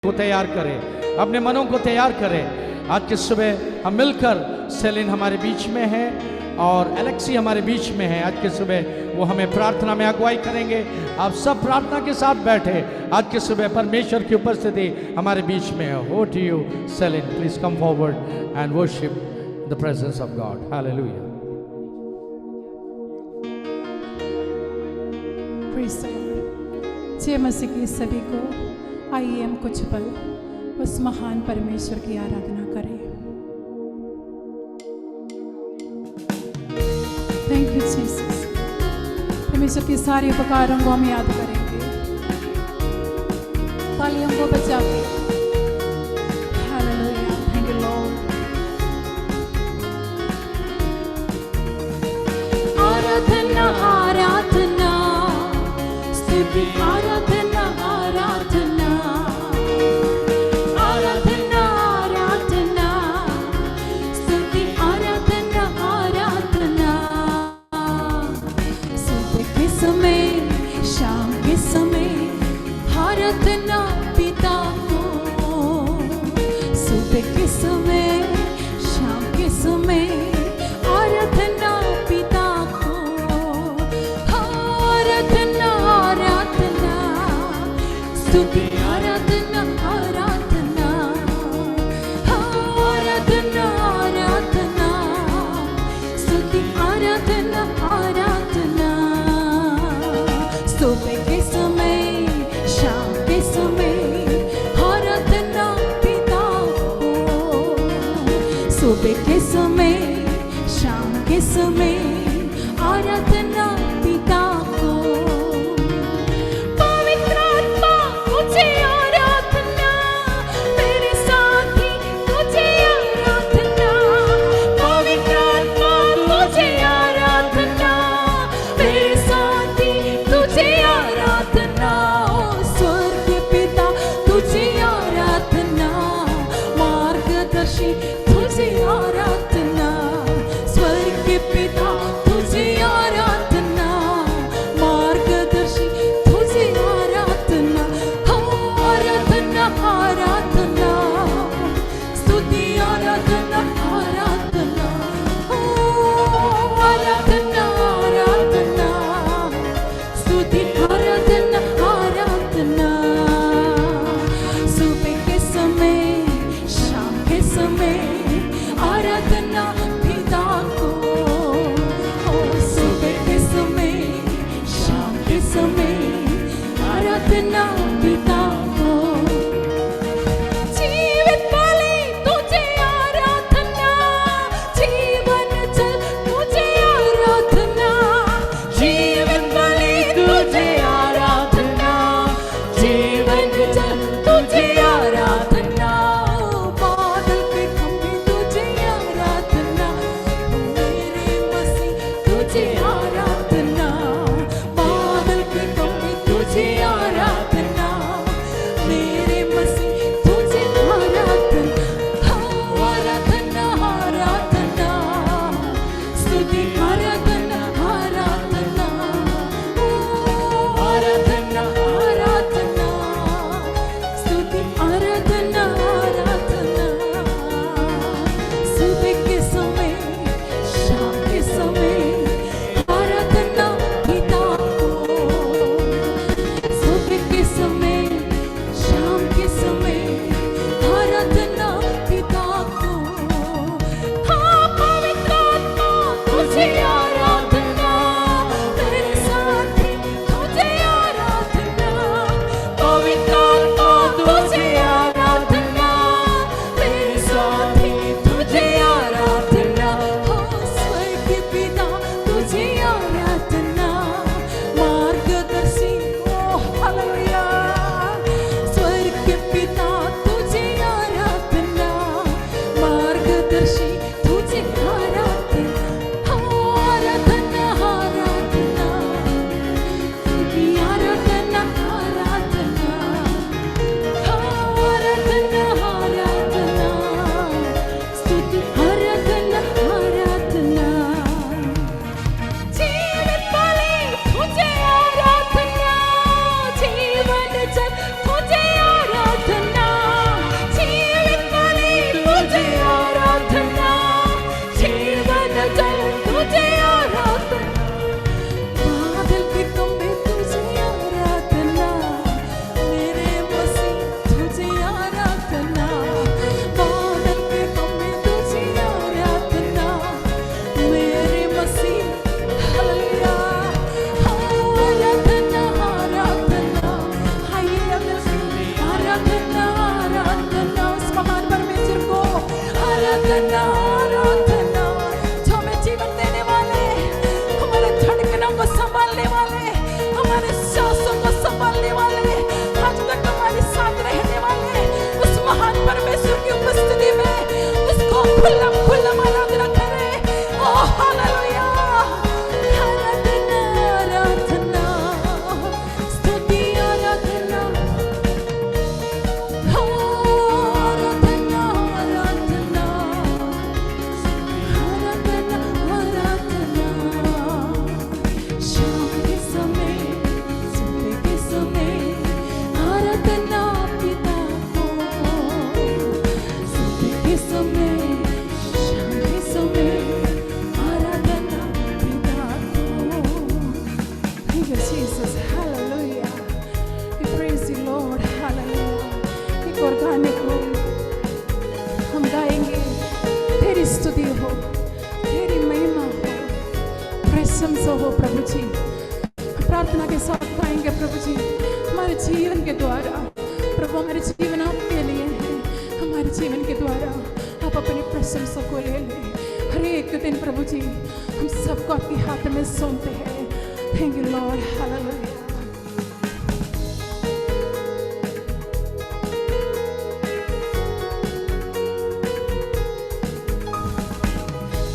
को तैयार करें, अपने मनों को तैयार करें। आज की सुबह हम मिलकर, सेलिन हमारे बीच में है और एलेक्सी हमारे बीच में है। आज की सुबह वो हमें प्रार्थना में अगुवाई करेंगे। आप सब प्रार्थना के साथ बैठे। आज की सुबह परमेश्वर की उपस्थिति हमारे बीच में है। हो to you Celine, please come forward and worship the presence of God. Hallelujah. जय मसीह की सभी को। आइए हम कुछ पल उस महान परमेश्वर की आराधना करें। Thank you Jesus. परमेश्वर के सारे उपकारों को हम याद करेंगे, तालियों को बजा के। Hallelujah, thank you lord. आराधना आराधना स्तुति आराधना आराधना आराधना आराधना स्तुति आराधना आराधना। सुबह के समय शाम के समय आराधना पिता को। सुबह के समय शाम के समय आराधना पिता को। आराधना आराधना स्तुति आराधना आराधना आराधना आराधना स्तुति आराधना आराधना। सुबह के समय शाम के समय आराधना पिता को। सुबह के समय शाम के समय आराधना पिता को। पवित्र आत्मा तुझे आराधना, मेरे साथी तुझे आराधना। पवित्र आत्मा तुझे आराधना, मेरे साथी तुझे आराधना। स्वर्ग पिता तुझे आराधना, मार्गदर्शी तुझे आराधना। प्रशंसा हो प्रभु जी। प्रार्थना के साथ गाएंगे प्रभु जी, हमारे जीवन के द्वारा प्रभु, हमारे जीवन आपके लिए है, हमारे जीवन के द्वारा आप अपनी प्रशंसा को ले लें। हर एक दिन प्रभु जी हम सबको आपके हाथ में सौंपते हैं। Thank you Lord, hallelujah.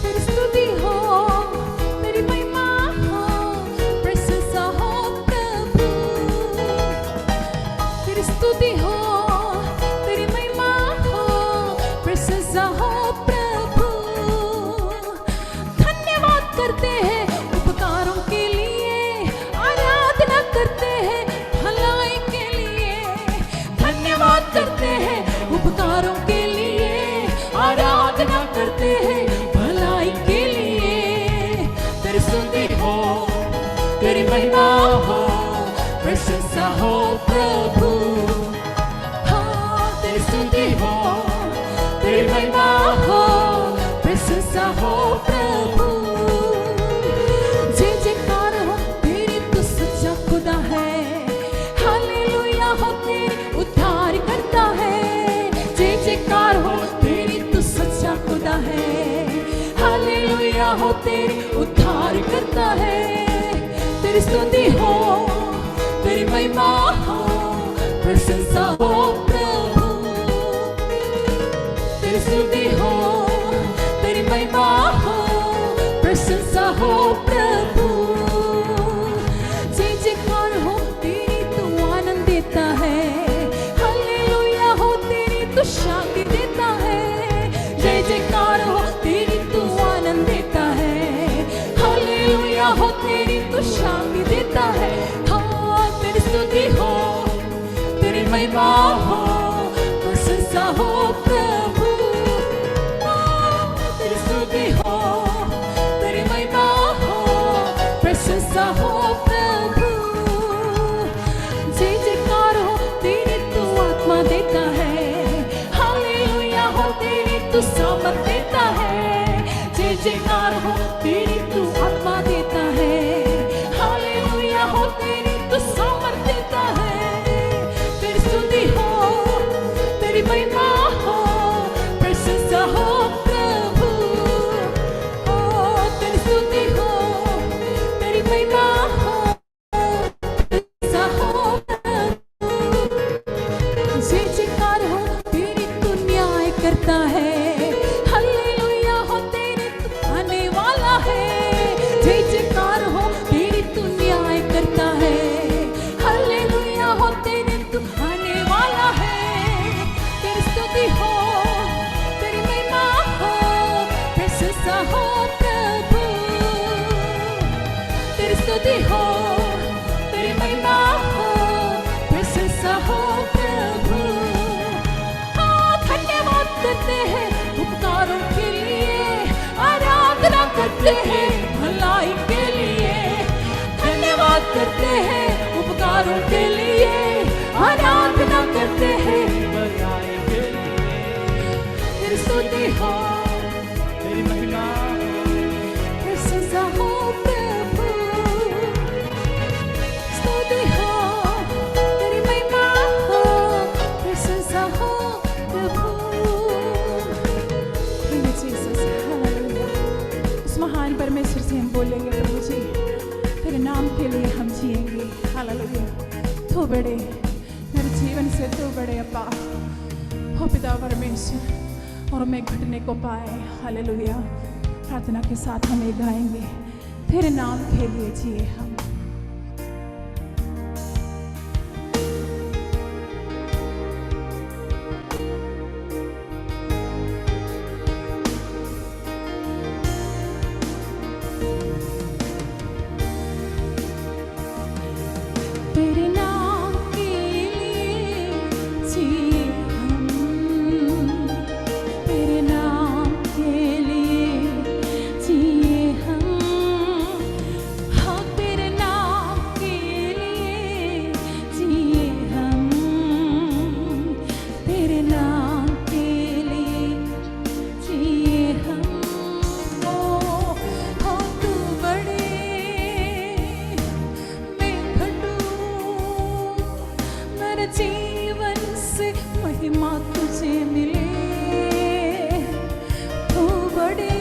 तेरी स्तुति हो, तेरी महिमा हो, प्रशंसा हो प्रभु। तेरी स्तुति हो, तेरी महिमा हो, प्रशंसा हो प्रभु। धन्यवाद करते हैं उपकारों के लिए, आराधना करते हैं भलाई के लिए। धन्यवाद करते हैं उपकारों के लिए, आराधना करते हैं भलाई के लिए। तेरी स्तुति हो, तेरी महिमा हो, प्रशंसा हो प्रभु। हाँ, तेरी स्तुति हो, तेरी महिमा हो, प्रशंसा हो प्रभु। जय जयकार हो तेरी, तू सच्चा खुदा है। हालेलुया हो तेरी, उद्धार करता है। जय जयकार हो तेरी, तू सच्चा खुदा है। हालेलुया हो तेरी, उद्धार करता है। तेरी स्तुति हो, तेरी महिमा हो, प्रशंसा हो प्रभु। तेरी स्तुति हो, तेरी महिमा हो, प्रशंसा हो प्रभु। जय जयकार हो तेरी, तू आनंद देता है। हालेलुया हो तेरी, तू शांति देता है। जय जयकार हो तेरी, तू आनंद देता है। हालेलुया हो तेरी, तू शांति देता है। हाँ, तेरी स्तुति हो, तेरी महिमा हो, प्रशंसा हो प्रभु। हाँ, तेरी स्तुति हो, तेरी महिमा हो, प्रशंसा हो प्रभु। जय जयकार हो तेरी, तू आत्मा देता है। हालेलुया हो तेरी, तू सामर्थ देता है। जय जयकार हो तेरी, तू आत्मा देता है। हालेलुया हो तेरी, तू सामर्थ देता है। तेरी स्तुति हो, तेरी महिमा हो, प्रशंसा हो प्रभु। ओ तेरी स्तुति हो, तेरी महिमा हो, प्रशंसा हो प्रभु। जय जयकार हो तेरी, तू न्याय करता है। हालेलुया हो तेरी, तू आने वाला है। जय जयकार हो तेरी, तू न्याय करता है। हालेलुया हो तेरी, तू आने वाला है। तेरी स्तुति हो, तेरी महिमा हो, प्रशंसा हो प्रभु। तेरी स्तुति हो, तेरी महिमा हो, प्रशंसा हो प्रभु। हाँ, धन्यवाद करते हैं उपकारों के लिए, आराधना करते हैं भलाई के लिए। धन्यवाद करते हैं उपकारों के लिए, आराधना करते हैं भलाई के लिए। तेरी स्तुति हो, तेरी महिमा हो, प्रशंसा हो प्रभु। स्तुति हो, तेरी महिमा हो, प्रशंसा हो प्रभु। Thank you, Jesus. Hallelujah. उस महान परमेश्वर से हम बोलेंगे प्रभु जी, तेरे नाम के लिए हम जिएंगे। हालेलुया। तू बड़े, मेरे जीवन से तू बड़े अप्पा। हो पिता परमेश्वर, और मैं घटने को पाए। हालेलुया। प्रार्थना के साथ हम ये गाएंगे, तेरे नाम के लिए जिए हम। तेरे नाम के लिए जिए हम। तेरे नाम के लिए जिए हम। हाँ, तेरे महिमा तुझे मिले। तू बड़े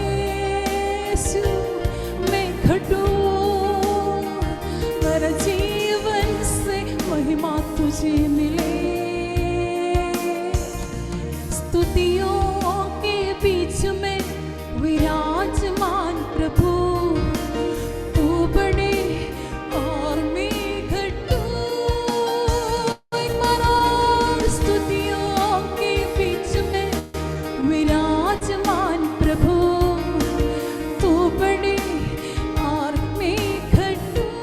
यीशु मैं घटूं, मेरा जीवन से महिमा तुझे मिले। स्तुतियों के बीच में विराजमान प्रभु, तू बड़े और मैं घटूं। एक बार और, स्तुतियों के बीच में विराजमान प्रभु, तू बड़े और मैं घटूं।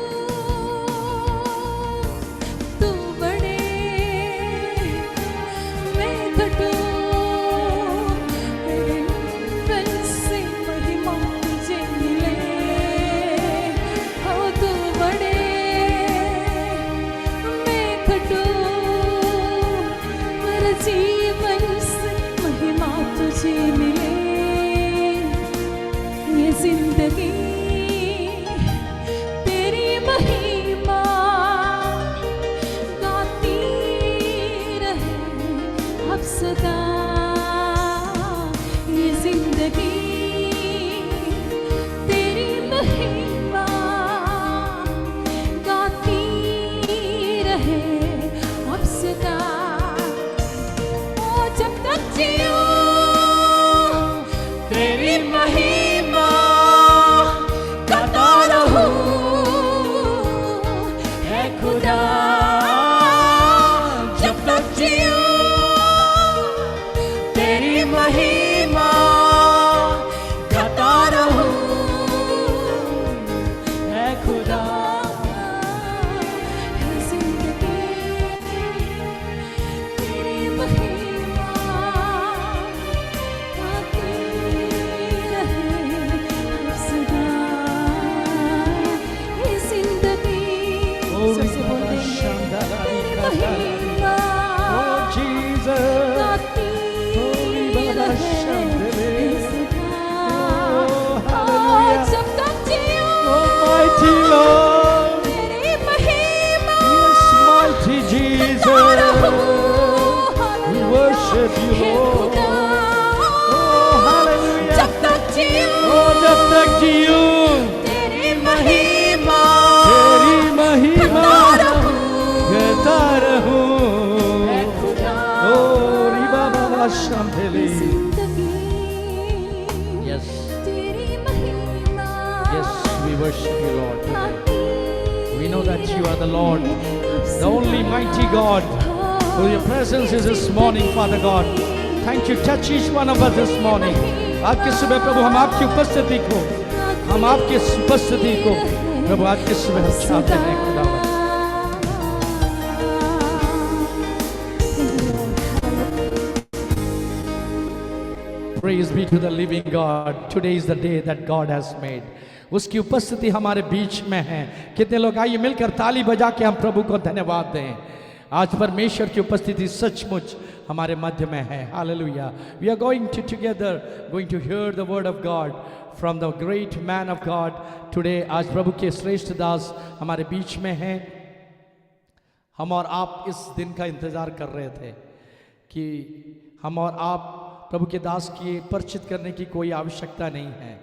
तू बड़े मैं घटूं, जीवन से महिमा तुझे मिले। ये जिंदगी तेरी महिमा गाती रहे अब सदा। ये जिंदगी तेरी महिमा गाती रहे अब सदा। जब तक जियो तेरी महिमा गाता रहूं है खुदा। जब तक जियो तेरी महिमा गाता रहूं है खुदा। Yes, we worship you, Lord, today. We know that you are the Lord, the only mighty God. For your presence is this morning, Father God. Thank you. Touch each one of us this morning. आज की सुबह प्रभु हम आपकी उपस्थिति को, हम आपकी उपस्थिति को प्रभु आज की सुबह हम चाहते हैं खुदा। Praise be to the living God. Today is the day that God has made. उसकी उपस्थिति हमारे बीच में है। कितने लोग आइए मिलकर ताली बजा के हम प्रभु को धन्यवाद दें। आज परमेश्वर की उपस्थिति सचमुच हमारे मध्य में है। Hallelujah. We are going to hear the word of God from the great man of God today. आज प्रभु के श्रेष्ठ दास हमारे बीच में हैं। हम और आप इस दिन का इंतजार कर रहे थे कि हम और आप प्रभु के दास की परिचित करने की कोई आवश्यकता नहीं है।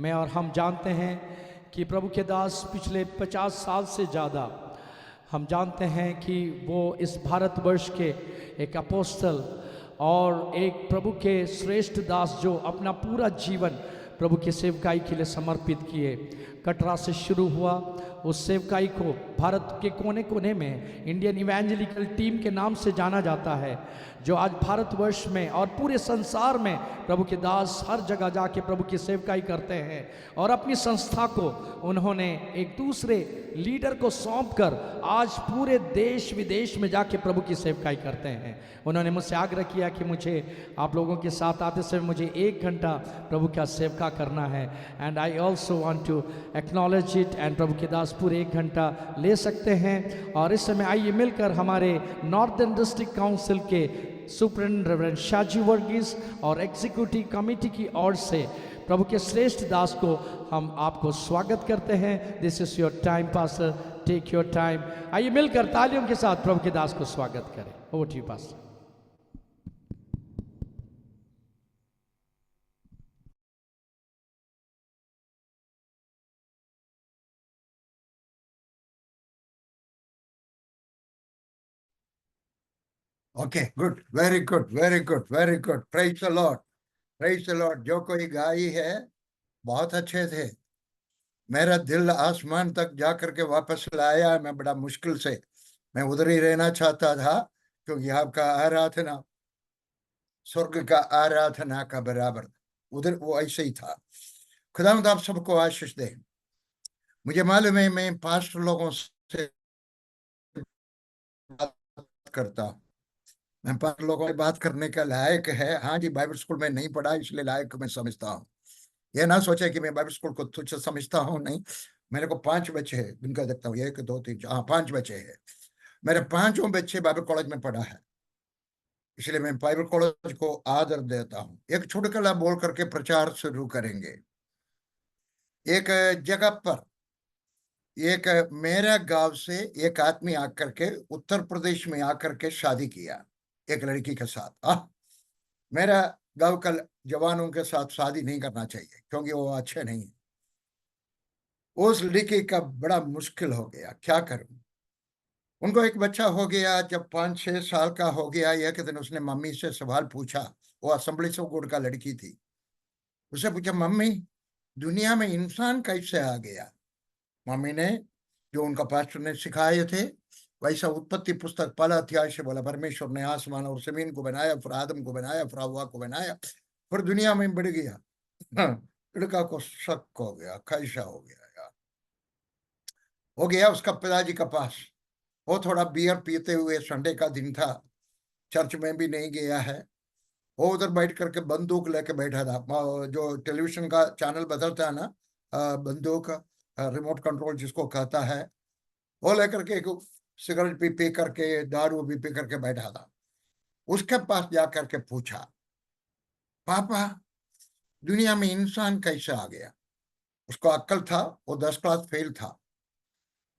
मैं और हम जानते हैं कि प्रभु के दास पिछले 50 साल से ज़्यादा हम जानते हैं कि वो इस भारतवर्ष के एक अपोस्तल और एक प्रभु के श्रेष्ठ दास जो अपना पूरा जीवन प्रभु की सेवकाई के लिए समर्पित किए। कटरा से शुरू हुआ, उस सेवकाई को भारत के कोने कोने में इंडियन इवेंजेलिकल टीम के नाम से जाना जाता है, जो आज भारतवर्ष में और पूरे संसार में प्रभु के दास हर जगह जाके प्रभु की सेवकाई करते हैं। और अपनी संस्था को उन्होंने एक दूसरे लीडर को सौंपकर आज पूरे देश विदेश में जाके प्रभु की सेवकाई करते हैं। उन्होंने मुझसे आग्रह किया कि मुझे आप लोगों के साथ आते समय मुझे 1 घंटा प्रभु का सेवका करना है। And I also want to acknowledge it. And प्रभु के दास पूरे 1 घंटा ले सकते हैं। और इस समय आइए मिलकर हमारे नॉर्दर्न डिस्ट्रिक्ट काउंसिल के सुपरिटेंडेंट रेवरेंड शाजी वर्गीस और एग्जीक्यूटिव कमेटी की ओर से प्रभु के श्रेष्ठ दास को हम आपको स्वागत करते हैं। This is your time pastor, take your time. आइए मिलकर तालियों के साथ प्रभु के दास को स्वागत करें। Over to you pastor. Okay, good, very good, very good, very good. Praise the lord, praise the lord. जो कोई गाई है, बहुत अच्छे थे। मेरा दिल आसमान तक जाकर के वापस लाया। मैं बड़ा मुश्किल से, मैं उधर ही रहना चाहता था, क्योंकि आपका आराधना स्वर्ग का आराधना का बराबर, उधर वो ऐसे ही था। खुदावंद आप सबको आशीष दे। मुझे मालूम है मैं पास्टर लोगों से बात करता हूँ, मैं पास्टर लोगों से बात करने का लायक है। हाँ जी, बाइबल स्कूल में नहीं पढ़ा, इसलिए लायक मैं समझता हूँ। ये ना सोचे कि मैं बाइबल स्कूल को तुच्छ समझता हूँ, नहीं। मेरे को 5 बच्चे हैं, जिनका देखता हूँ 1 2 3 4 5 बच्चे हैं। मेरे 5 बच्चे बाइबल कॉलेज में पढ़ा है, इसलिए मैं बाइबल कॉलेज को आदर देता हूँ। एक छुटकला बोल करके प्रचार शुरू करेंगे। एक जगह पर एक मेरा गांव से एक आदमी आकर के उत्तर प्रदेश में आकर के शादी किया एक लड़की के साथ। मेरा गांव का जवानों के साथ शादी नहीं करना चाहिए, क्योंकि वो अच्छे नहीं है। उस लड़की का बड़ा मुश्किल हो गया, क्या करूं। उनको एक बच्चा हो गया। जब 5-6 साल का हो गया, एक दिन उसने मम्मी से सवाल पूछा। वो असेंबली से गुड़ का लड़की थी। उससे पूछा, मम्मी दुनिया में इंसान कैसे आ गया। मम्मी ने जो उनका पास्टर ने सिखाए थे वैसा उत्पत्ति पुस्तक पहला अध्याय से बोला, परमेश्वर ने आसमान और जमीन को बनाया, फिर आदम को बनाया, फिर हव्वा को बनाया, फिर दुनिया में बढ़ गया। लड़का को शक हो गया, कैसा हो गया यार। हो गया उसका पिताजी का पास। वो थोड़ा बियर पीते हुए, संडे का दिन था, चर्च में भी नहीं गया है। वो उधर बैठ करके बंदूक लेके बैठा था। जो टेलीविजन का चैनल बदलता है ना, बंदूक, रिमोट कंट्रोल जिसको कहता है, वो लेकर के एक सिगरेट भी पी करके, दारू भी पी करके बैठा था। उसके पास जाकर के पूछा, पापा दुनिया में इंसान कैसे आ गया। उसको अक्ल था, वो 10 क्लास फेल था।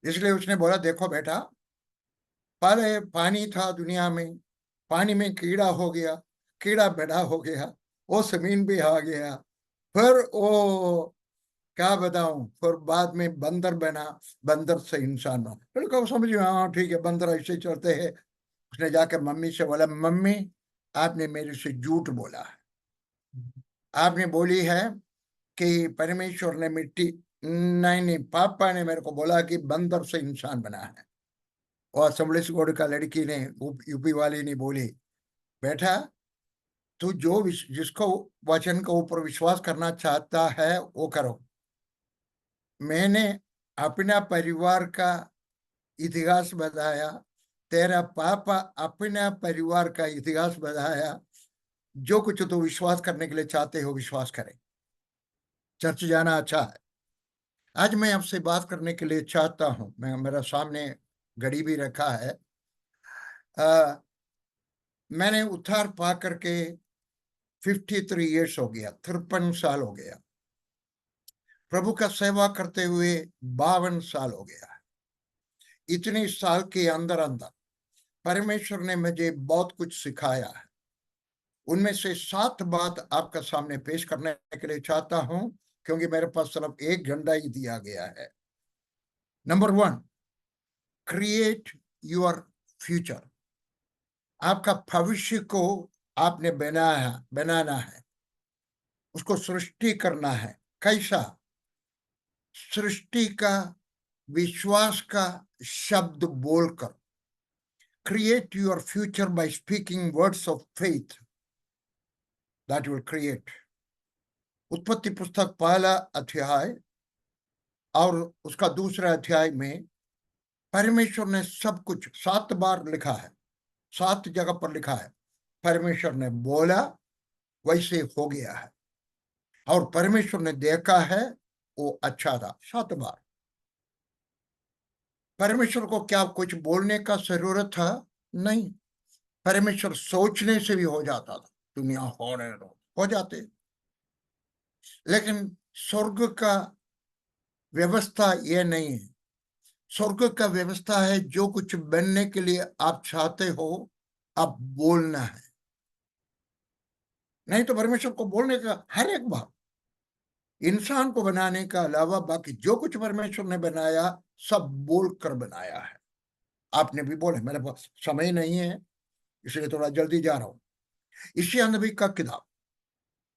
इसलिए उसने बोला, देखो बेटा, पहले पानी था दुनिया में, पानी में कीड़ा हो गया, कीड़ा बड़ा हो गया, वो जमीन भी आ गया, फिर वो क्या बताऊं, फिर बाद में बंदर बना, बंदर से इंसान बना। लड़का समझ गया, हाँ ठीक है, बंदर ऐसे ही चलते हैं। उसने जाकर मम्मी से बोला, मम्मी आपने मेरे से झूठ बोला है। आपने बोली है कि परमेश्वर ने मिट्टी, नहीं नहीं, पापा ने मेरे को बोला कि बंदर से इंसान बना है। और असेंबली गॉड का लड़की ने, यूपी वाली ने बोली, बेटा तू जो जिसको वचन के ऊपर विश्वास करना चाहता है वो करो। मैंने अपना परिवार का इतिहास बताया, तेरा पापा अपना परिवार का इतिहास बताया। जो कुछ तो विश्वास करने के लिए चाहते हो विश्वास करें। चर्च जाना अच्छा है। आज मैं आपसे बात करने के लिए चाहता हूं, मैं मेरा सामने घड़ी भी रखा है। मैंने उद्धार पा करके 53 ईयर्स हो गया, 53 साल हो गया। प्रभु का सेवा करते हुए 52 साल हो गया। इतने साल के अंदर अंदर परमेश्वर ने मुझे बहुत कुछ सिखाया है। उनमें से 7 बात आपका सामने पेश करने के लिए चाहता हूं, क्योंकि मेरे पास सिर्फ 1 घंटा ही दिया गया है। Number 1, create your future. आपका भविष्य को आपने बनाना है, उसको सृष्टि करना है। कैसा? सृष्टि का, विश्वास का शब्द बोलकर। Create your future by speaking words of faith that will create. उत्पत्ति पुस्तक पहला अध्याय और उसका दूसरा अध्याय में परमेश्वर ने सब कुछ 7 बार लिखा है, 7 जगह पर लिखा है। परमेश्वर ने बोला, वैसे हो गया है। और परमेश्वर ने देखा है, वो अच्छा था। 7 बार। परमेश्वर को क्या कुछ बोलने का जरूरत था? नहीं। परमेश्वर सोचने से भी हो जाता था, दुनिया हो जाते। लेकिन स्वर्ग का व्यवस्था ये नहीं है। स्वर्ग का व्यवस्था है, जो कुछ बनने के लिए आप चाहते हो, आप बोलना है। नहीं तो परमेश्वर को बोलने का हर एक बार, इंसान को बनाने का अलावा बाकी जो कुछ परमेश्वर ने बनाया सब बोलकर बनाया है। आपने भी बोले, मेरे पास समय नहीं है इसलिए थोड़ा जल्दी जा रहा हूं। यशायाह नबी का किताब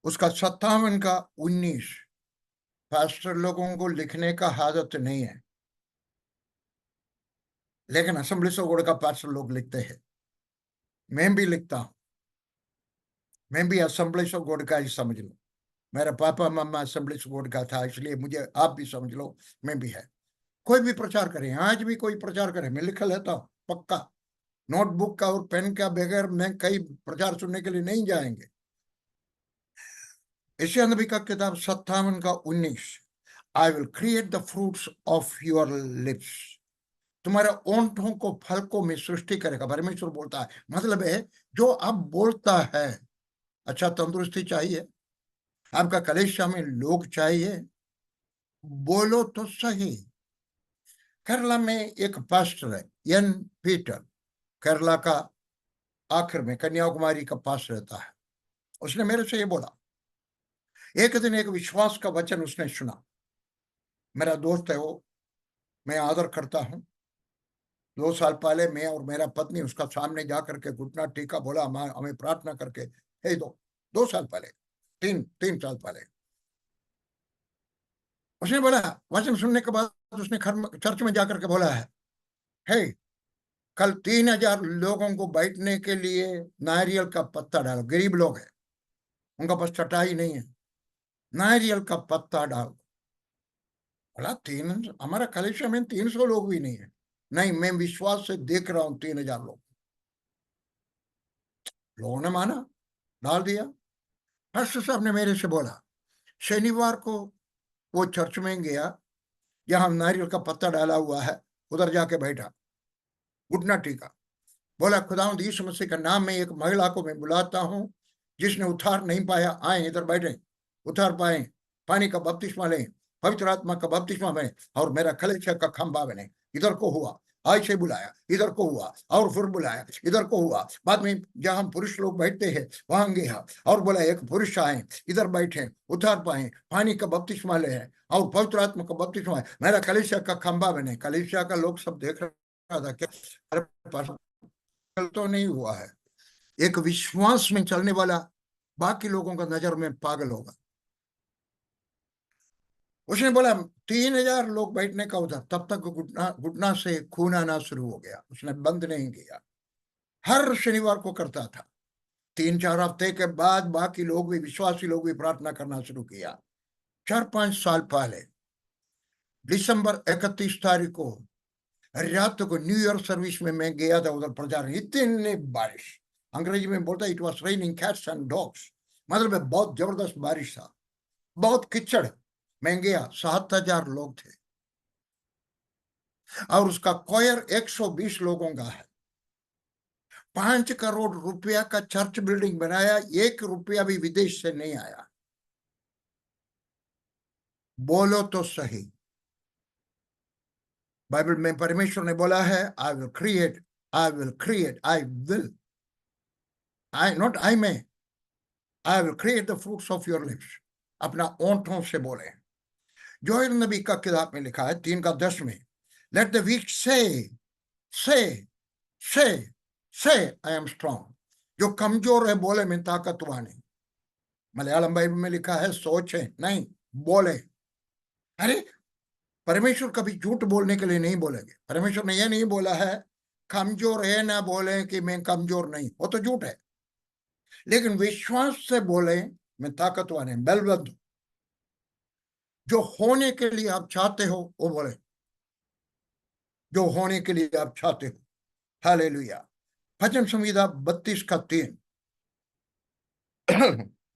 उसका 57 का 19। पास्टर लोगों को लिखने का आदत नहीं है, लेकिन असेंबलीज ऑफ गॉड का पास्टर लोग लिखते हैं। मैं भी लिखता हूं, मैं भी असेंबलीज ऑफ गॉड का ही समझ लो। मेरा पापा मामा असेंबलीज ऑफ गॉड का था, इसलिए मुझे आप भी समझ लो, मैं भी है। कोई भी प्रचार करे, आज भी कोई प्रचार करे, मैं लिख लेता हूं पक्का। नोटबुक का और पेन का बगैर मैं कई प्रचार सुनने के लिए नहीं जाएंगे। यशायाह नबी का किताब 57 का 19। आई will create the fruits of your lips. तुम्हारे ओंठों को फल को मैं सृष्टि करेगा, परमेश्वर बोलता है। मतलब है जो अब बोलता है, अच्छा तंदुरुस्ती चाहिए, आपका कलेशा में लोग चाहिए, बोलो तो सही। केरला में एक पास्टर है एन पीटर, केरला का आखिर में कन्याकुमारी का पास रहता है। उसने मेरे से ये बोला, एक दिन एक विश्वास का वचन उसने सुना। मेरा दोस्त है वो, मैं आदर करता हूं। 2 साल पहले मैं और मेरा पत्नी उसका सामने जाकर के घुटना टेका, बोला हमें प्रार्थना करके हे दो। 2 साल पहले, तीन साल पहले उसने बोला, वचन सुनने के बाद उसने चर्च में जाकर के बोला है, हे कल 3000 लोगों को बैठने के लिए नारियल का पत्ता डालो। गरीब लोग हैं, उनका पास चटाई नहीं है, नारियल का पत्ता डालो। बोला हमारा कलेक्शन में 300 लोग भी नहीं है। नहीं, मैं विश्वास से देख रहा हूं 3000 लोग। लोगों ने माना, डाल दिया। पास्टर साहब ने मेरे से बोला, शनिवार को वो चर्च में गया जहां नारियल का पत्ता डाला हुआ है, उधर जाके बैठा, घुटना टेका, बोला खुदावंद यीशु मसीह का नाम में एक महिला को मैं बुलाता हूं जिसने उद्धार नहीं पाया, आए इधर बैठे, उद्धार पाए, पानी का बपतिस्मा लें, पवित्र आत्मा का बपतिस्मा बने और मेरा कलेशा का खंभा बने। इधर को हुआ, आज से बुलाया, इधर को हुआ और फिर बुलाया, इधर को हुआ। बाद में जहां पुरुष लोग बैठते हैं वहां गया और बोला एक पुरुष आए, इधर बैठे, उद्धार पाए, पानी का बपतिस्मा ले और पवित्र आत्मा का बपतिस्मा, मेरा कलेशा का खंभा बने। कलेशा का लोग सब देख रहा था, क्या तो नहीं हुआ है। एक विश्वास में चलने वाला बाकी लोगों का नजर में पागल होगा। उसने बोला 3000 लोग बैठने का उधर, तब तक घुटना से खून आना शुरू हो गया। उसने बंद नहीं किया, हर शनिवार को करता था। 3-4 हफ्ते के बाद बाकी लोग भी, विश्वासी लोग भी प्रार्थना करना शुरू किया। 4-5 साल पहले दिसंबर 31 तारीख को रात को न्यू ईयर सर्विस में मैं गया था उधर प्रचार। इतनी बारिश, अंग्रेजी में बोलता है it was raining cats and dogs, मतलब बहुत जबरदस्त बारिश था, बहुत कीचड़। मैं गया, 7000 लोग थे और उसका कोयर 120 लोगों का है। 5 करोड़ रुपया का चर्च बिल्डिंग बनाया, 1 रुपया भी विदेश से नहीं आया। बोलो तो सही। बाइबल में परमेश्वर ने बोला है, I will create, I will create, I will, I not I may, I will create the fruits of your lips. अपना ओंठों से बोले। जोएल नबी का किताब में लिखा है 3 का 10 में, लेट द वीक से से से आई एम स्ट्रॉन्ग। जो कमजोर है बोले मैं ताकतवान हूं। मलयालम बाइबल में लिखा है सोचे नहीं, बोले। अरे परमेश्वर कभी झूठ बोलने के लिए नहीं बोलेंगे। परमेश्वर ने यह नहीं बोला है कमजोर है ना बोले कि मैं कमजोर नहीं, वो तो झूठ है। लेकिन विश्वास से बोले मैं ताकतवान है, बलवंत हूं। जो होने के लिए आप चाहते हो वो बोले, जो होने के लिए आप चाहते हो। हालेलुया। भजन संहिता 32 का 3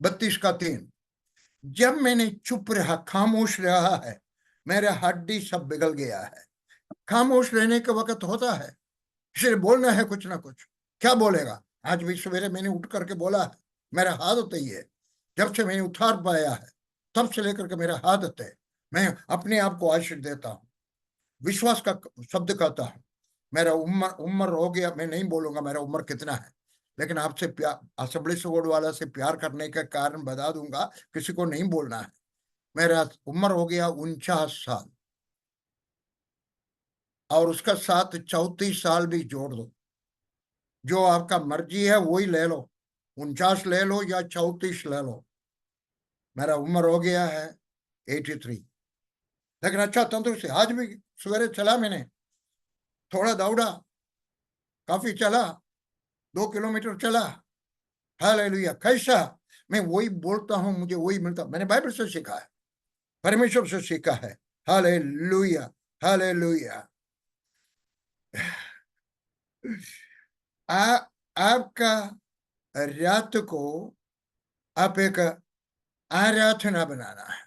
32 का 3, जब मैंने चुप रहा, खामोश रहा है, मेरे हड्डी सब बिगल गया है। खामोश रहने का वक्त होता है, इसलिए बोलना है कुछ ना कुछ। क्या बोलेगा? आज भी सवेरे मैंने उठ करके बोला है, मेरा आदत ही है, जब से मैंने उद्धार पाया है तब से लेकर के मेरा आदत है, मैं अपने आप को आशीष देता हूँ, विश्वास का शब्द कहता हूँ। मेरा उम्र हो गया, मैं नहीं बोलूंगा मेरा उम्र कितना है, लेकिन आपसे प्यार, असेंबली ऑफ वाला से प्यार करने का कारण बता दूंगा, किसी को नहीं बोलना है। मेरा उम्र हो गया 49 साल और उसका साथ 34 साल भी जोड़ दो, जो आपका मर्जी है वही ले लो, 49 ले लो या 34 ले लो। मेरा उम्र हो गया है 83, लेकिन अच्छा तंदुरुस्ती। आज भी सवेरे चला, मैंने थोड़ा दौड़ा, काफी चला, 2 किलोमीटर चला। हालेलुया। कैसा? मैं वही बोलता हूं, मुझे वही मिलता। मैंने बाइबल से सीखा है, परमेश्वर से सीखा है। Hallelujah, hallelujah. आपका रात को आप एक आराधना बनाना है,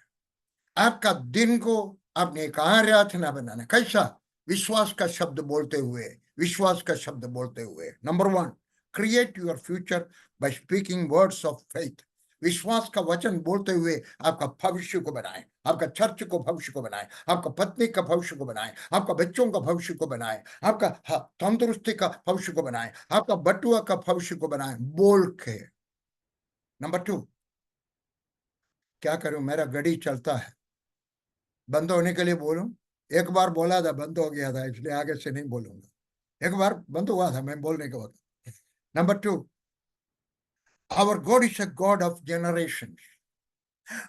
आपका दिन को आपने एक आराधना बनाना है। कैसा? विश्वास का शब्द बोलते हुए, विश्वास का शब्द बोलते हुए। Number 1, create your future by speaking words of faith. विश्वास का वचन बोलते हुए आपका भविष्य को बनाए, आपका चर्च को भविष्य को बनाए, आपका पत्नी का भविष्य को बनाए, आपका बच्चों का भविष्य को बनाए, आपका तंदुरुस्ती का भविष्य को बनाए, आपका बटुआ का भविष्य को बनाए बोल के। नंबर 2, क्या करूं, मेरा गाड़ी चलता है, बंद होने के लिए बोलूं? एक बार बोला था, बंद हो गया था, इसलिए आगे से नहीं बोलूंगा। एक बार बंद हुआ था मैं बोलने के वक्त। Number 2, our God is a God of generation.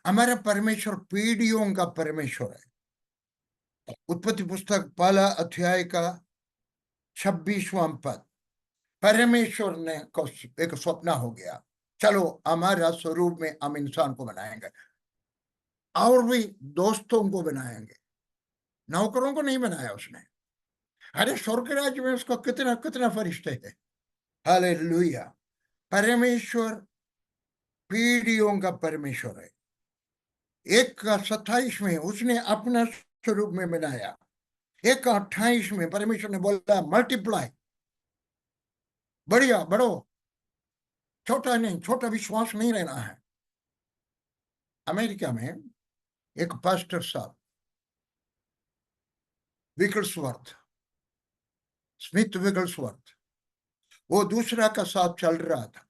हमारा परमेश्वर पीढ़ियों का परमेश्वर है। उत्पत्ति पुस्तक 1 अध्याय का 26वां पद। परमेश्वर ने को एक स्वप्न हो गया, चलो हमारा स्वरूप में हम इंसान को बनाएंगे, और भी दोस्तों को बनाएंगे, नौकरों को नहीं बनाया उसने। अरे स्वर्ग राज्य में उसको कितना कितना फरिश्ते हैं। हालेलुया। परमेश्वर पीढ़ियों का परमेश्वर है। 1 का 27 में उसने अपना स्वरूप में बनाया। 1 का 28 में परमेश्वर ने बोला मल्टीप्लाई, बढ़िया बढ़ो, छोटा नहीं, छोटा विश्वास नहीं रहना है। अमेरिका में एक पास्टर साहब, विगल्सवर्थ, स्मिथ विगल्सवर्थ, वो दूसरा का साथ चल रहा था,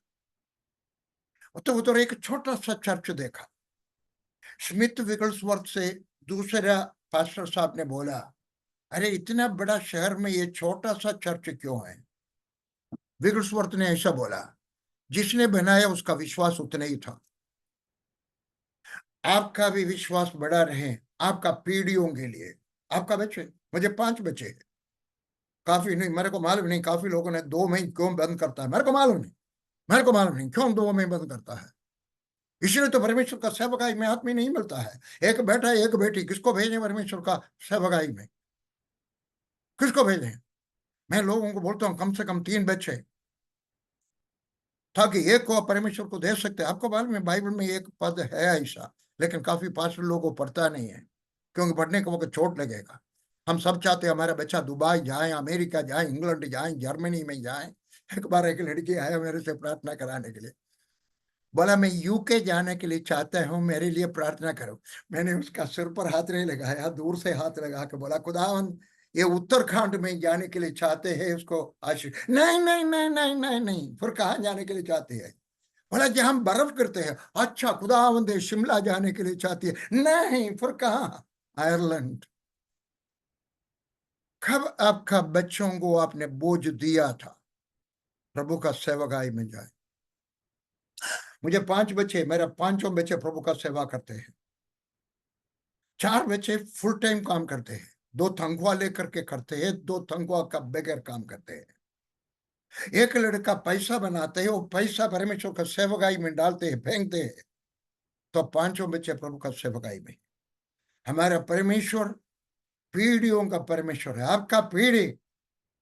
तो उधर एक छोटा सा चर्च देखा। स्मिथ विगल्सवर्थ से दूसरा पास्टर साहब ने बोला, अरे इतना बड़ा शहर में ये छोटा सा चर्च क्यों है? विगल्सवर्थ ने ऐसा बोला, जिसने बनाया उसका विश्वास उतना ही था। आपका भी विश्वास बड़ा रहे, आपका पीढ़ियों के लिए। आपका बच्चे, मुझे 5 बच्चे हैं, काफी नहीं, मेरे को मालूम नहीं काफी लोगों ने 2 में क्यों बंद करता है, मेरे को मालूम नहीं, मेरे को मालूम नहीं क्यों 2 में बंद करता है। इसलिए तो परमेश्वर का सेवकाई में आदमी नहीं मिलता है। एक बेटा एक बेटी, किसको भेजें परमेश्वर का सेवकाई में? किसको भेजें? मैं लोगों को बोलता हूँ कम से कम 3 बच्चे, ताकि एक को परमेश्वर को दे सकते। आपको मालूम है बाइबल में एक पद है ऐसा, लेकिन काफी पास्टर लोगों को पढ़ता नहीं है, क्योंकि पढ़ने के वक्त चोट लगेगा। हम सब चाहते हैं हमारा बच्चा दुबई जाए, अमेरिका जाए, इंग्लैंड जाए, जर्मनी में जाए। एक बार एक लड़की आया मेरे से प्रार्थना कराने के लिए, बोला मैं यूके जाने के लिए चाहता हूँ, मेरे लिए प्रार्थना करो। मैंने उसका सिर पर हाथ नहीं लगाया, दूर से हाथ लगा के बोला, खुदावंद ये उत्तराखंड में जाने के लिए चाहते हैं, उसको आशीष। नहीं नहीं नहीं नहीं नहीं नहीं, फिर कहाँ जाने के लिए चाहते हैं? बोला जहाँ हम बर्फ करते हैं। अच्छा खुदावंद शिमला जाने के लिए चाहती है। नहीं, फिर कहाँ? आयरलैंड। कब आपका बच्चों को आपने बोझ दिया था प्रभु का सेवकाई में जाए? मुझे 5 बच्चे, मेरा 5 बच्चे प्रभु का सेवा करते हैं। 4 बच्चे फुल टाइम काम करते हैं, 2 तनख्वाह लेकर के करते हैं, 2 तनख्वाह का बगैर काम करते हैं। एक लड़का पैसा बनाते हैं, वो पैसा परमेश्वर का सेवकाई में डालते हैं, फेंकते हैं। तो 5 बच्चे प्रभु का सेवकाई में। हमारा परमेश्वर पीढ़ियों का परमेश्वर है। आपका पीढ़ी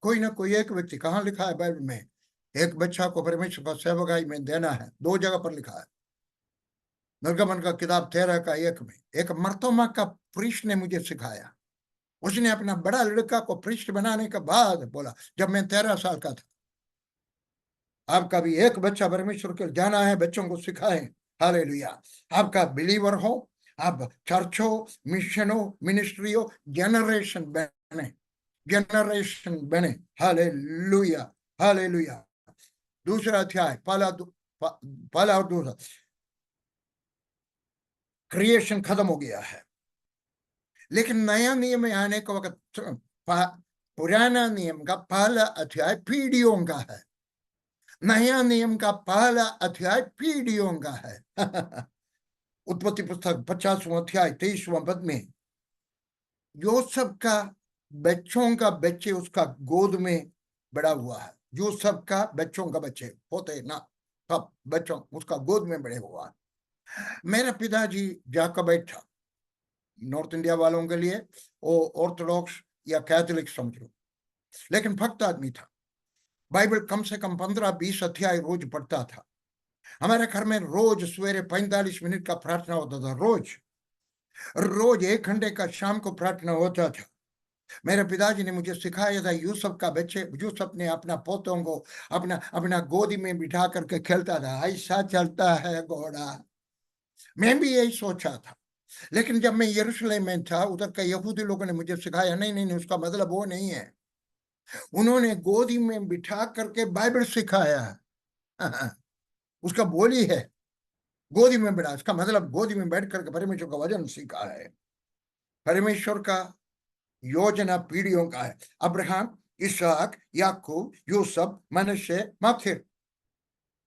कोई ना कोई एक व्यक्ति, कहाँ लिखा है बाइबल में? एक बच्चा को परमेश्वर का सेवकाई में देना है, 2 जगह पर लिखा है। निर्गमन का किताब 13 का 1 में। एक मर्तोमा का प्रीस्ट ने मुझे सिखाया, उसने अपना बड़ा लड़का को प्रीस्ट बनाने के बाद बोला, जब मैं 13 साल का था, आपका भी एक बच्चा परमेश्वर के जाना है, बच्चों को सिखाएं। हालेलुया। आपका बिलीवर हो, आप चर्च हो, मिशन हो, मिनिस्ट्री हो, जनरेशन बने, जनरेशन बने। Hallelujah, hallelujah. दूसरा अध्याय, पहला और दूसरा, क्रिएशन खत्म हो गया है, लेकिन नया नियम में आने के वक्त पुराना नियम का पहला अध्याय पीढ़ियों का है। नया नियम का पहला अध्याय पीढ़ियों का है। उत्पत्ति पुस्तक 50वां अध्याय 23वां पद में यूसुफ का बच्चों का बच्चे उसका गोद में बड़ा हुआ है। यूसुफ का बच्चों का बच्चे होते ना, सब बच्चों उसका गोद में बड़े हुआ है। मेरा पिताजी जाकोबाइट था। नॉर्थ इंडिया वालों के लिए वो ऑर्थोडॉक्स या कैथोलिक समझ लो, लेकिन भक्त आदमी था। बाइबल कम से कम 15-20 अध्याय रोज पढ़ता था। हमारे घर में रोज सवेरे 45 मिनट का प्रार्थना होता था। रोज रोज 1 घंटे का शाम को प्रार्थना होता था। मेरे पिताजी ने मुझे सिखाया था। यूसुफ का बच्चे, यूसुफ ने अपना पोतों को अपना अपना गोदी में बिठा करके खेलता था। ऐसा चलता है घोड़ा। मैं भी यही सोचा था, लेकिन जब मैं यरूशलेम में था, उधर के यहूदी लोगों ने मुझे सिखाया, नहीं नहीं नहीं, उसका मतलब वो नहीं है। उन्होंने गोदी में बिठा करके बाइबल सिखाया। उसका बोली है गोदी में बैठा, इसका मतलब गोदी में बैठ करके परमेश्वर का वचन सीखा है। परमेश्वर का योजना पीढ़ियों का है। अब्राहम, इसहाक, याकूब, यूसुफ, मनश्शे, माथिर।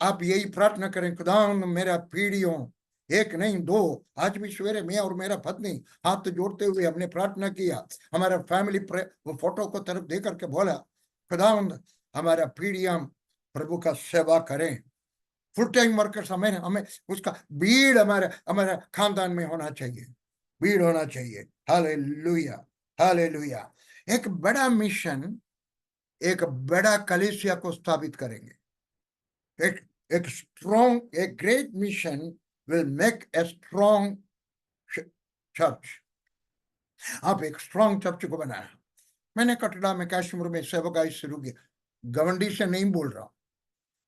आप यही प्रार्थना करें, खुदा मेरा पीढ़ियों, एक नहीं दो। आज भी सवेरे मैं और मेरा पत्नी हाथ जोड़ते हुए हमने प्रार्थना किया। हमारा फैमिली वो फोटो को तरफ दे करके बोला, खुदा हमारा पीढ़ियां प्रभु का सेवा करें। फुल टाइम वर्कर्स हमें उसका भीड़ हमारे हमारे खानदान में होना चाहिए, भीड़ होना चाहिए। Hallelujah, hallelujah. एक बड़ा मिशन, एक बड़ा कलीसिया को स्थापित करेंगे। एक स्ट्रॉन्ग, एक great mission will make a strong church. आप एक स्ट्रॉन्ग चर्च को बनाया। मैंने कटरा में कश्मीर में सेवकाई शुरू की। गवंडी से नहीं बोल रहा,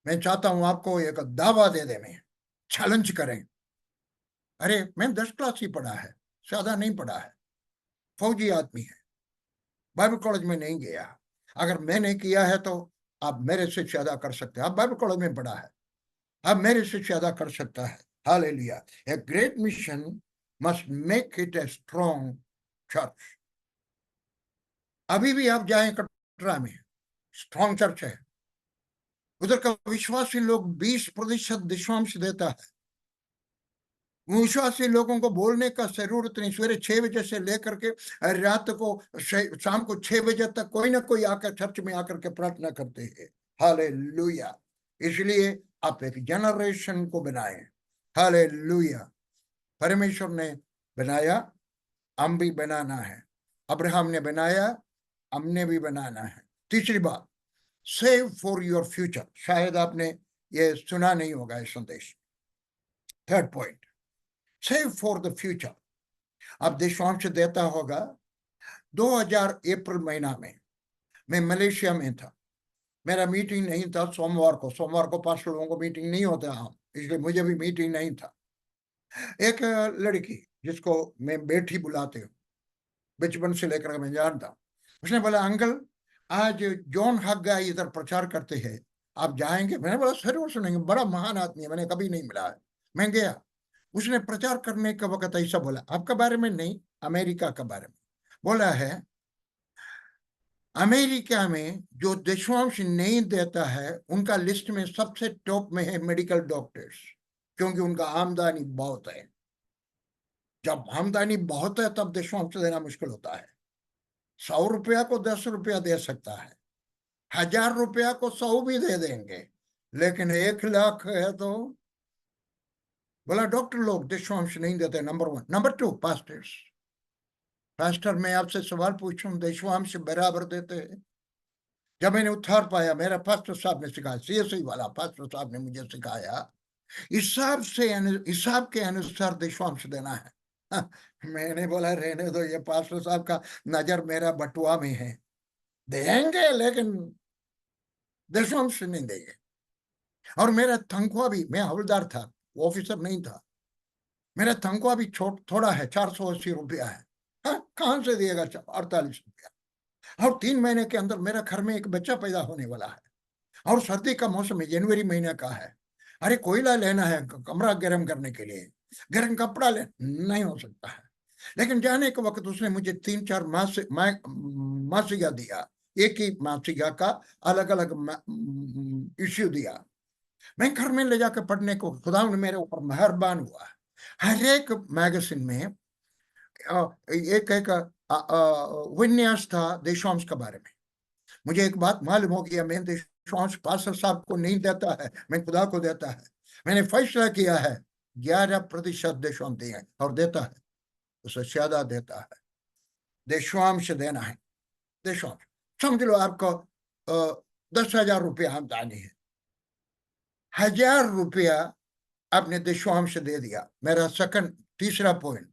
मैं चाहता हूं आपको एक दावा दे दे, मैं चैलेंज करें। अरे मैं 10 क्लास ही पढ़ा है, ज्यादा नहीं पढ़ा है, फौजी आदमी है, बाइबल कॉलेज में नहीं गया। अगर मैंने किया है तो आप मेरे से ज्यादा कर सकते हैं। आप बाइबल कॉलेज में पढ़ा है, आप मेरे से ज्यादा कर सकता है। Hallelujah. A great mission must make it a strong church. अभी भी आप जाएं कटरा में, स्ट्रॉन्ग चर्च है। उधर का विश्वासी लोग 20% दशमांश देता है। विश्वासी लोगों को बोलने का जरूरत नहीं। सवेरे 6 बजे से लेकर के रात को शाम को 6 बजे तक कोई ना कोई आकर चर्च में आकर के प्रार्थना करते हैं। हालेलुया। इसलिए आप एक जनरेशन को बनाएं। हालेलुया। परमेश्वर ने बनाया, हम भी बनाना है। अब्राहम ने बनाया, हमने भी बनाना है। तीसरी बात, सेव फॉर योर फ्यूचर। शायद आपने ये सुना नहीं होगा ये संदेश। Third point, save for the future. अब देशांश देता होगा। 2000 अप्रैल महीना में मैं मलेशिया में था। मेरा मीटिंग नहीं था सोमवार को 5 लोगों को मीटिंग नहीं होता, इसलिए मुझे भी मीटिंग नहीं था। एक लड़की जिसको मैं बेटी बुलाते हूँ, बचपन से लेकर मैं जानता, उसने बोला, अंकल आज जॉन हग्गाई इधर प्रचार करते हैं, आप जाएंगे? मैंने बोला जरूर सुनेंगे, बड़ा महान आदमी है, मैंने कभी नहीं मिला है। मैं गया। उसने प्रचार करने का वक्त ऐसा बोला, आपके बारे में नहीं, अमेरिका के बारे में बोला है। अमेरिका में जो दशमांश नहीं देता है, उनका लिस्ट में सबसे टॉप में है मेडिकल डॉक्टर्स, क्योंकि उनका आमदनी बहुत है। जब आमदनी बहुत है तब दशमांश देना मुश्किल होता है। 100 रुपया को 10 रुपया दे सकता है, 1000 रुपया को 100 भी दे देंगे, लेकिन 1 लाख है तो बोला डॉक्टर लोग दशमांश नहीं देते। नंबर 1। Number 2, pastors. पास्टर, मैं आपसे सवाल पूछूं, दशमांश बराबर देते हैं? जब मैंने उद्धार पाया, मेरा पास्टर साहब ने सिखाया, सीएसआई वाला पास्टर साहब ने मुझे सिखाया, हिसाब के अनुसार दशमांश देना है। मैंने बोला रहने दो, ये पास्टर साहब का नजर मेरा बटुआ में है, देंगे लेकिन दशमांश नहीं देंगे। और मेरा तनख्वाह भी, मैं हवलदार था, ऑफिसर नहीं था, मेरा तनख्वाह भी थोड़ा है, 480 रुपया है। हाँ, कहां से दिएगा 48 रुपया? और 3 महीने के अंदर मेरा घर में एक बच्चा पैदा होने वाला है, और सर्दी का मौसम है, जनवरी महीने का है। अरे कोयला लेना है कमरा गर्म करने के लिए, गर्म कपड़ा ले, नहीं हो सकता है। लेकिन जाने के वक्त उसने मुझे 3-4 मासिका दिया, एक ही मासिका का अलग अलग इश्यू दिया। मैं घर में ले जाकर पढ़ने को खुदा ने मेरे ऊपर मेहरबान हुआ है। हर एक मैगजीन में एक एक विन्यास था देशांश के बारे में। मुझे एक बात मालूम हो गया, मैं देशांश पास्टर साहब को नहीं देता है, मैं खुदा को देता है। मैंने फैसला किया है 11% देशांश दिए और देता है, उससे ज्यादा देता है। देशांश देना है, देशांश। समझ लो आपको 10,000 रुपया आमदनी है, 1,000 रुपया आपने देशांश दे दिया। मेरा तीसरा point,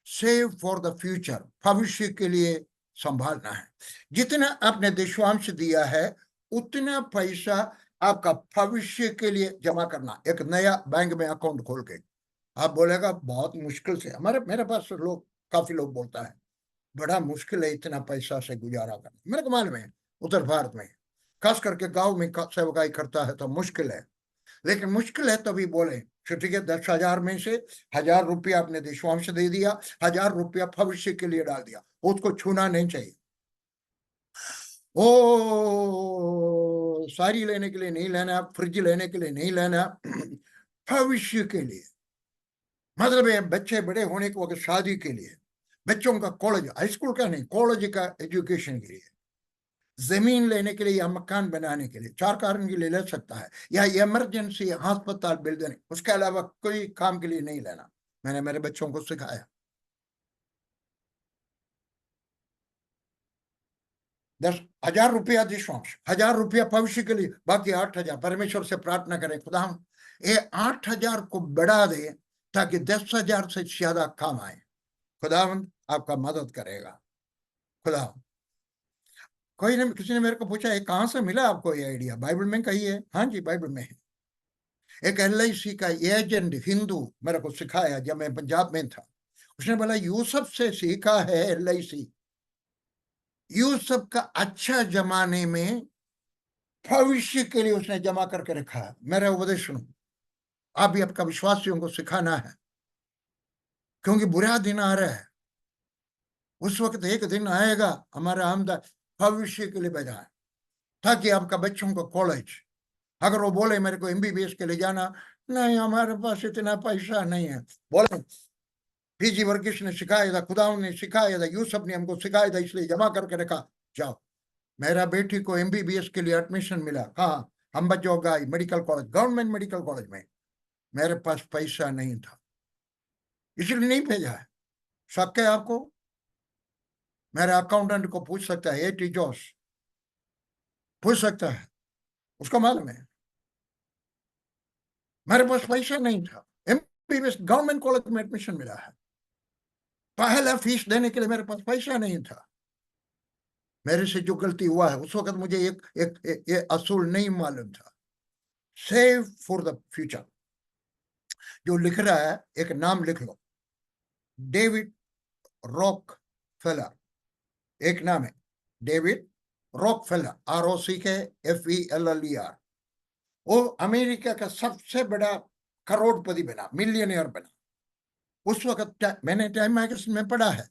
save for the future, भविष्य के लिए संभालना है। जितना आपने देशांश दिया है उतना पैसा आपका भविष्य के लिए जमा करना। एक नया बैंक में अकाउंट खोल के, आप बोलेगा बहुत मुश्किल से, मेरे पास काफी लोग बोलता है बड़ा मुश्किल है इतना पैसा से गुजारा करना। मेरे को मालूम है उत्तर भारत में खास करके गांव में सेवकाई करता है तो मुश्किल है, लेकिन मुश्किल है तभी बोले ठीक है 10,000 में से 1,000 रुपया आपने देशांश दे दिया, 1,000 रुपया भविष्य के लिए डाल दिया, उसको छूना नहीं चाहिए। ओ साड़ी लेने के लिए नहीं लेना, फ्रिज लेने के लिए नहीं लेना, भविष्य के लिए। मतलब है बच्चे बड़े होने के वक्त शादी के लिए, बच्चों का कॉलेज, हाई स्कूल का नहीं, कॉलेज का एजुकेशन के लिए, जमीन लेने के लिए या मकान बनाने के लिए, 4 कारण के लिए ले सकता है, या इमरजेंसी अस्पताल बिल देने, उसके अलावा कोई काम के लिए नहीं लेना। मैंने मेरे बच्चों को सिखाया 10,000 रुपया देशांश, 1,000 रुपया भविष्य के लिए, बाकी 8,000 परमेश्वर से प्रार्थना करें खुदा ये 8,000 को बढ़ा दे ताकि 10,000 से ज्यादा काम आए। खुदावंद आपका मदद करेगा। खुदा किसी ने मेरे को पूछा है कहां से मिला आपको ये आइडिया, बाइबल में कही है? हाँ जी बाइबल में है। एक LIC का एजेंट हिंदू मेरे को सिखाया जब मैं पंजाब में था। उसने बोला यूसुफ से सीखा है LIC। यूसुफ का अच्छा जमाने में भविष्य के लिए उसने जमा करके रखा है। मेरा उपदेश सुनो, आप भी आपका विश्वासियों को सिखाना है, क्योंकि बुरा दिन आ रहा है। उस वक्त एक दिन आएगा हमारा आमदा भविष्य के लिए भेजा है, ताकि आपका बच्चों को कॉलेज, अगर वो बोले मेरे को MBBS के लिए जाना, नहीं हमारे पास इतना पैसा नहीं है, बोले PG वर्गीस ने सिखाया था, खुदा ने सिखाया था, यूसुफ ने हमको सिखाया था, इसलिए जमा करके रखा। जाओ, मेरा बेटी को MBBS के लिए एडमिशन मिला कहाँ, Ambajogai medical college, government medical college में। मेरे पास पैसा नहीं था इसलिए नहीं भेजा है। शक है आपको? मेरे अकाउंटेंट को पूछ सकता है, AT जोश पूछ सकता है, उसको मालूम है मेरे पास पैसा नहीं था। MBBS गवर्नमेंट कॉलेज में एडमिशन मिला है, पहला फीस देने के लिए मेरे पास पैसा नहीं था। मेरे से जो गलती हुआ है, उस वक्त मुझे एक असूल नहीं मालूम था, सेव फॉर द फ्यूचर। जो लिख रहा है एक नाम लिख लो, डेविड रॉकफेलर, एक नाम है डेविड रॉकफेलर, ROCKFELLER। वो अमेरिका का सबसे बड़ा करोड़पति बना, मिलियनियर बना। उस वक्त मैंने टाइम मैगजीन में पढ़ा है,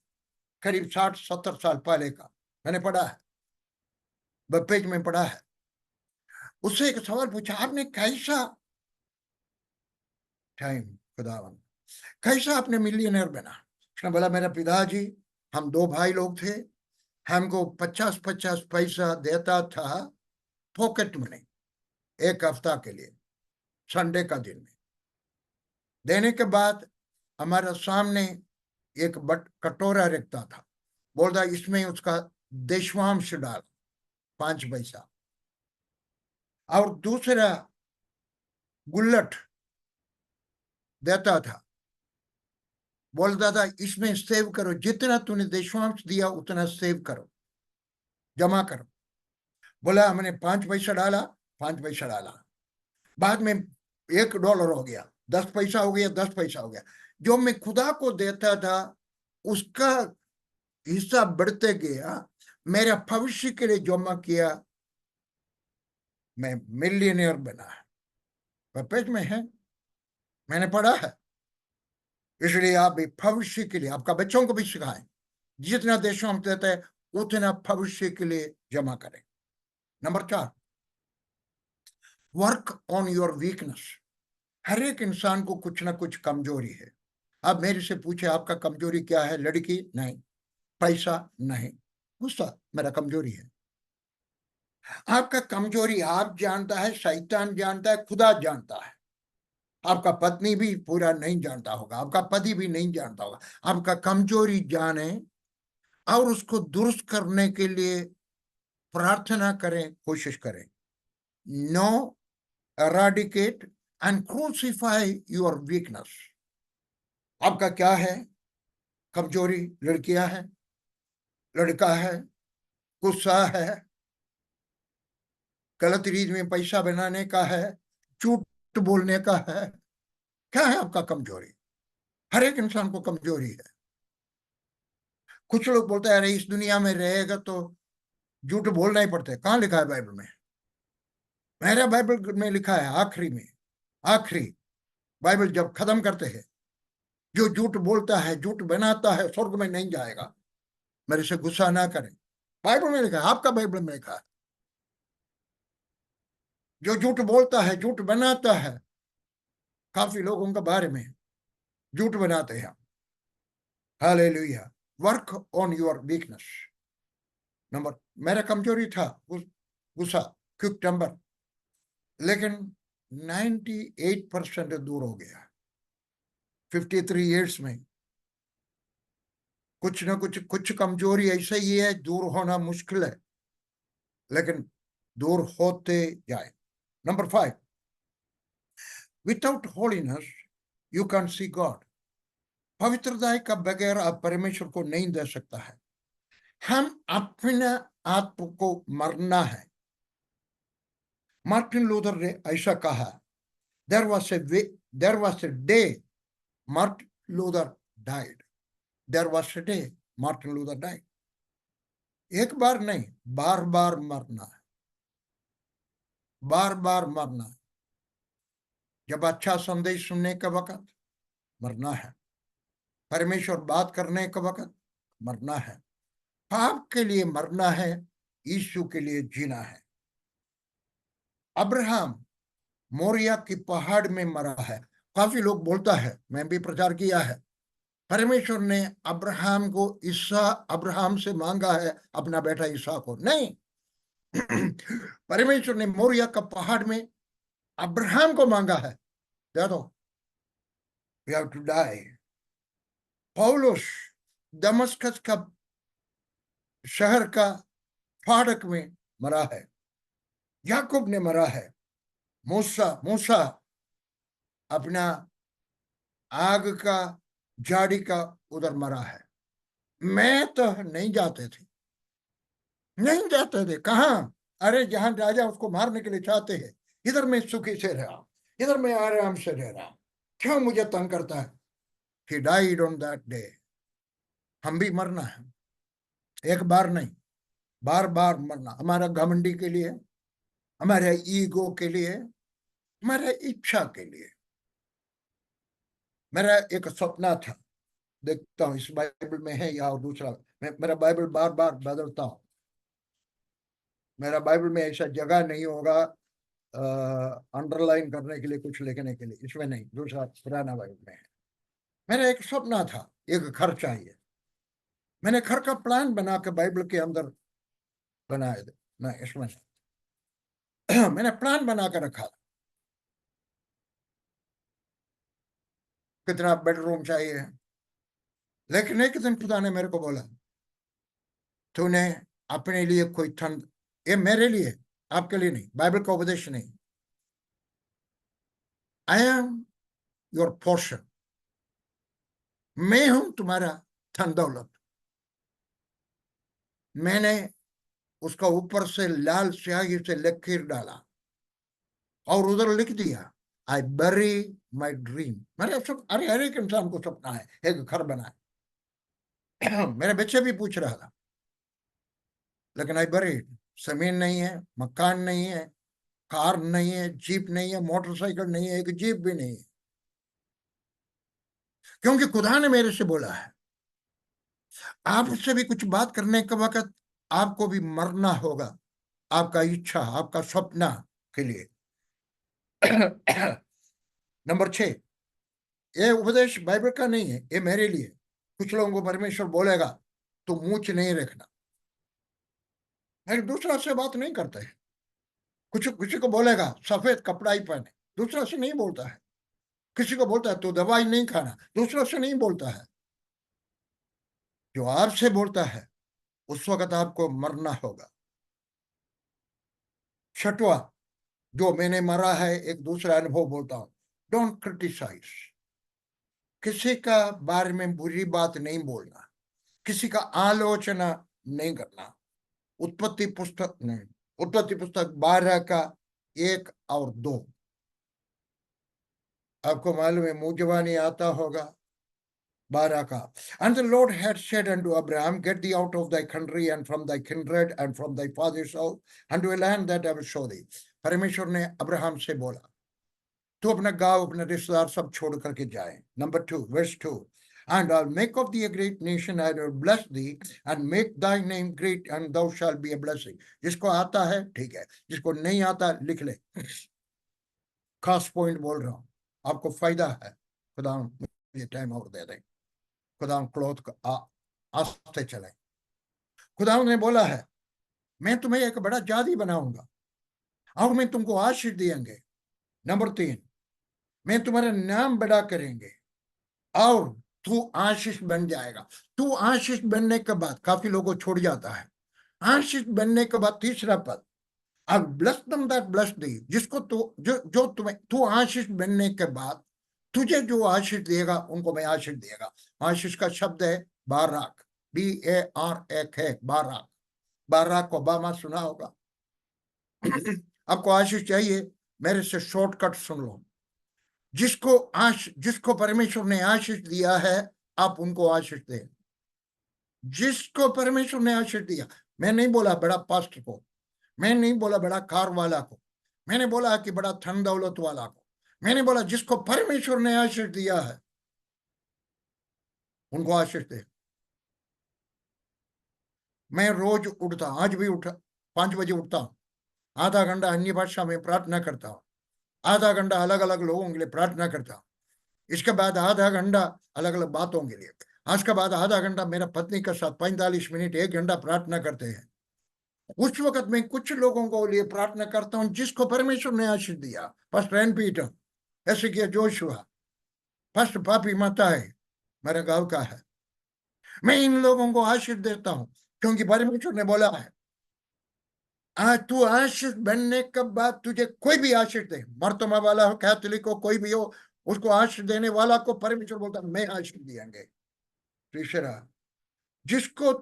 करीब 60-70 साल पहले का मैंने पढ़ा है, वेब पेज में पढ़ा है। उससे एक सवाल पूछा, आपने कैसा टाइम खुदावन कैसा आपने मिलियनियर बना? उसने बोला मेरा पिताजी, हम 2 भाई लोग थे, हमको 50-50 पैसा देता था पॉकेट मनी, एक हफ्ता के लिए, संडे का दिन में। देने के बाद हमारा सामने एक कटोरा रखता था, बोलता इसमें उसका देशवांश डाल 5 पैसा, और दूसरा गुल्लट देता था, बोलता था इसमें सेव करो, जितना तूने देशवांश दिया उतना सेव करो, जमा करो। बोला हमने 5 पैसा डाला, 5 पैसा डाला, बाद में $1 हो गया, 10 पैसा हो गया, 10 पैसा हो गया। जो मैं खुदा को देता था उसका हिस्सा बढ़ते गया, मेरा भविष्य के लिए जमा किया, मैं मिलियनियर बना है। पेज में है, मैंने पढ़ा है। इसलिए आप भी भविष्य के लिए आपका बच्चों को भी सिखाएं, जितना देशों हम देते हैं उतना भविष्य के लिए जमा करें। Number 4, work on your weakness. हर एक इंसान को कुछ ना कुछ कमजोरी है। आप मेरे से पूछे आपका कमजोरी क्या है? लड़की नहीं, पैसा नहीं, गुस्सा मेरा कमजोरी है। आपका कमजोरी आप जानता है, शैतान जानता है, खुदा जानता है। आपका पत्नी भी पूरा नहीं जानता होगा, आपका पति भी नहीं जानता होगा। आपका कमजोरी जाने और उसको दुरुस्त करने के लिए प्रार्थना करें, कोशिश करें। No, eradicate and crucify your weakness। आपका क्या है कमजोरी? लड़कियां हैं, लड़का है, गुस्सा है, गलत रीत में पैसा बनाने का है, झूठ बोलने का है। क्या है आपका कमजोरी? हर एक इंसान को कमजोरी है। कुछ लोग बोलते हैं अरे इस दुनिया में रहेगा तो झूठ बोलना ही पड़ता है। कहाँ लिखा है बाइबल में? मेरा बाइबल में लिखा है आखिरी में, आखिरी बाइबल जब खत्म करते हैं, जो झूठ बोलता है, झूठ बनाता है, स्वर्ग में नहीं जाएगा। मेरे से गुस्सा ना करें, बाइबल में लिखा है, आपका बाइबल में लिखा है। जो झूठ बोलता है, झूठ बनाता है, काफी लोग उनके बारे में झूठ बनाते हैं। Hallelujah. Work on your weakness. Number, मेरा कमजोरी था गुस्सा, क्विक टेम्पर, लेकिन 98% दूर हो गया 53 इयर्स में। कुछ ना कुछ कमजोरी ऐसा ही है, दूर होना मुश्किल है, लेकिन दूर होते जाए। Number 5, without holiness you can see God. पवित्रता का बगैर आप परमेश्वर को नहीं दे सकता है। हम अपने आत्म को मरना है। मार्टिन लूथर ने ऐसा कहा, there was a day Martin Luther died. There was a day Martin Luther died. एक बार नहीं, बार बार मरना है, बार बार मरना है। जब अच्छा संदेश सुनने का वक्त मरना है, परमेश्वर बात करने का वक्त मरना है, पाप के लिए मरना है, यीशु के लिए जीना है। अब्राहम मोरिया की पहाड़ में मरा है। काफी लोग बोलता है, मैं भी प्रचार किया है, परमेश्वर ने अब्राहम से मांगा है अपना बेटा ईसा को। नहीं, परमेश्वर ने मोरिया का पहाड़ में अब्राहम को मांगा है, दे दो, वी हैव टू डाई। पौलुस दमस्कस का शहर का फाटक में मरा है। याकूब ने मरा है। मूसा अपना आग का झाड़ी का उधर मरा है। मैं तो नहीं जाते थे। कहाँ? अरे जहां राजा उसको मारने के लिए चाहते हैं, इधर मैं सुखी से रहा, इधर मैं आराम से रह रहा, क्यों मुझे तंग करता है? He died on that day। हम भी मरना है, एक बार नहीं, बार बार मरना। हमारा घमंडी के लिए, हमारे ईगो के लिए, हमारे इच्छा के लिए। मेरा एक सपना था, देखता हूँ इस बाइबल में है या और दूसरा। मेरा बाइबल बार बार बदलता हूँ। मेरा बाइबल में ऐसा जगह नहीं होगा अंडरलाइन करने के लिए, कुछ लिखने के लिए, इसमें नहीं, दूसरा पुराना बाइबल में है। मेरा एक सपना था, एक घर चाहिए। मैंने घर का प्लान बना के बाइबल के अंदर बनाए थे। मैं इसमें मैंने प्लान बना कर रखा था, कितना बेडरूम चाहिए। लेकिन एक दिन खुदा ने मेरे को बोला, तूने अपने लिए कोई ठंड, ये मेरे लिए, आपके लिए नहीं, बाइबल का उपदेश नहीं। I am your portion. मैं हूं तुम्हारा धन दौलत। मैंने उसका ऊपर से लाल स्याही से लकीर डाला और उधर लिख दिया, आई बरी माई ड्रीम। मैंने सब, अरे हर एक इंसान को सपना है एक घर बनाए। मेरे बच्चे भी पूछ रहा था, लेकिन आई बरी। जमीन नहीं है, मकान नहीं है, कार नहीं है, जीप नहीं है, मोटरसाइकिल नहीं है, एक जीप भी नहीं है, क्योंकि खुदा ने मेरे से बोला है आपसे भी कुछ बात करने का वक्त आपको भी मरना होगा, आपका इच्छा, आपका सपना के लिए। नंबर 6, ये उपदेश बाइबल का नहीं है, ये मेरे लिए। कुछ लोगों को परमेश्वर बोलेगा तो मूंछ नहीं रखना, एक दूसरा से बात नहीं करते हैं। कुछ किसी को बोलेगा सफेद कपड़ा ही पहने, दूसरा से नहीं बोलता है। किसी को बोलता है तो दवाई नहीं खाना, दूसरा से नहीं बोलता है। जो आपसे बोलता है उस वक्त आपको मरना होगा। 6वां, जो मैंने मरा है, एक दूसरा अनुभव बोलता हूं, डोंट क्रिटिसाइज। किसी का बारे में बुरी बात नहीं बोलना, किसी का आलोचना नहीं करना। उत्पत्ति पुस्तक नहीं, उत्पत्ति पुस्तक 12 का 1 और 2। आपको मालूम है, मुंह जबानी आता होगा 12 का। And the Lord had said unto Abraham, get thee out of thy country and from thy kindred and from thy father's house unto a land that I will show thee. परमेश्वर ने अब्राहम से बोला तू अपना गांव, अपने रिश्तेदार सब छोड़ करके जाए। Number 2, verse 2, and I'll make of thee a great nation, I will bless thee and make thy name great and thou shalt be a blessing. जिसको आता है ठीक है, जिसको नहीं आता लिख ले। खास पॉइंट बोल रहा हूं, आपको फायदा है। खुदा ये टाइम और दे दे, खुदा क्लोथ आस्ते चले। खुदा ने बोला है मैं तुम्हें एक बड़ा जादी बनाऊंगा और मैं तुमको आशीष देंगे। नंबर 3, मैं तुम्हारा नाम बड़ा करेंगे और तू आशीष बन जाएगा। तू आशीष बनने के बाद काफी लोगों को छोड़ जाता है। आशीष बनने के बाद तीसरा पद, अब ब्लेस देम दैट ब्लेस दी, जिसको तू जो तुम्हें तू आशीष बनने के बाद तुझे जो आशीष देगा उनको मैं आशीष देगा। आशीष का शब्द है बाराक, BARAK है, बाराक। बाराक को ओबामा सुना होगा। आपको आशीष चाहिए, मेरे से शॉर्टकट सुन लो। जिसको परमेश्वर ने आशीष दिया है आप उनको आशीष दें। जिसको परमेश्वर ने आशीष दिया, मैं नहीं बोला बड़ा पास्टर को, मैं नहीं बोला बड़ा कार वाला को, मैंने बोला कि बड़ा धन दौलत वाला को, मैंने बोला जिसको परमेश्वर ने आशीष दिया है उनको आशीष दे। मैं रोज उठता, आज भी उठा 5 बजे उठता हूं, आधा घंटा अन्य भाषा में प्रार्थना करता हूं, आधा घंटा अलग अलग लोगों के लिए प्रार्थना करता हूं, इसके बाद आधा घंटा अलग अलग बातों के लिए, आज के बाद आधा घंटा मेरा पत्नी के साथ 45 मिनट 1 घंटा प्रार्थना करते हैं। उस वक्त मैं कुछ लोगों को लिए प्रार्थना करता हूं जिसको परमेश्वर ने आशीष दिया। फर्स्ट रैन पीटर, ऐसे किया जोशुआ, फर्स्ट पापी माता है मेरे गांव का है। मैं इन लोगों को आशीष देता हूं क्योंकि परमेश्वर ने बोला है तू आशीष बनने के बाद तुझे कोई भी आशीष दे, मर्तमा वाला हो, कैथोलिक हो, कोई भी हो, उसको आशीष देने वाला को परमेश्वर बोलता मैं आशीष देंगे। तीसरा, जिसको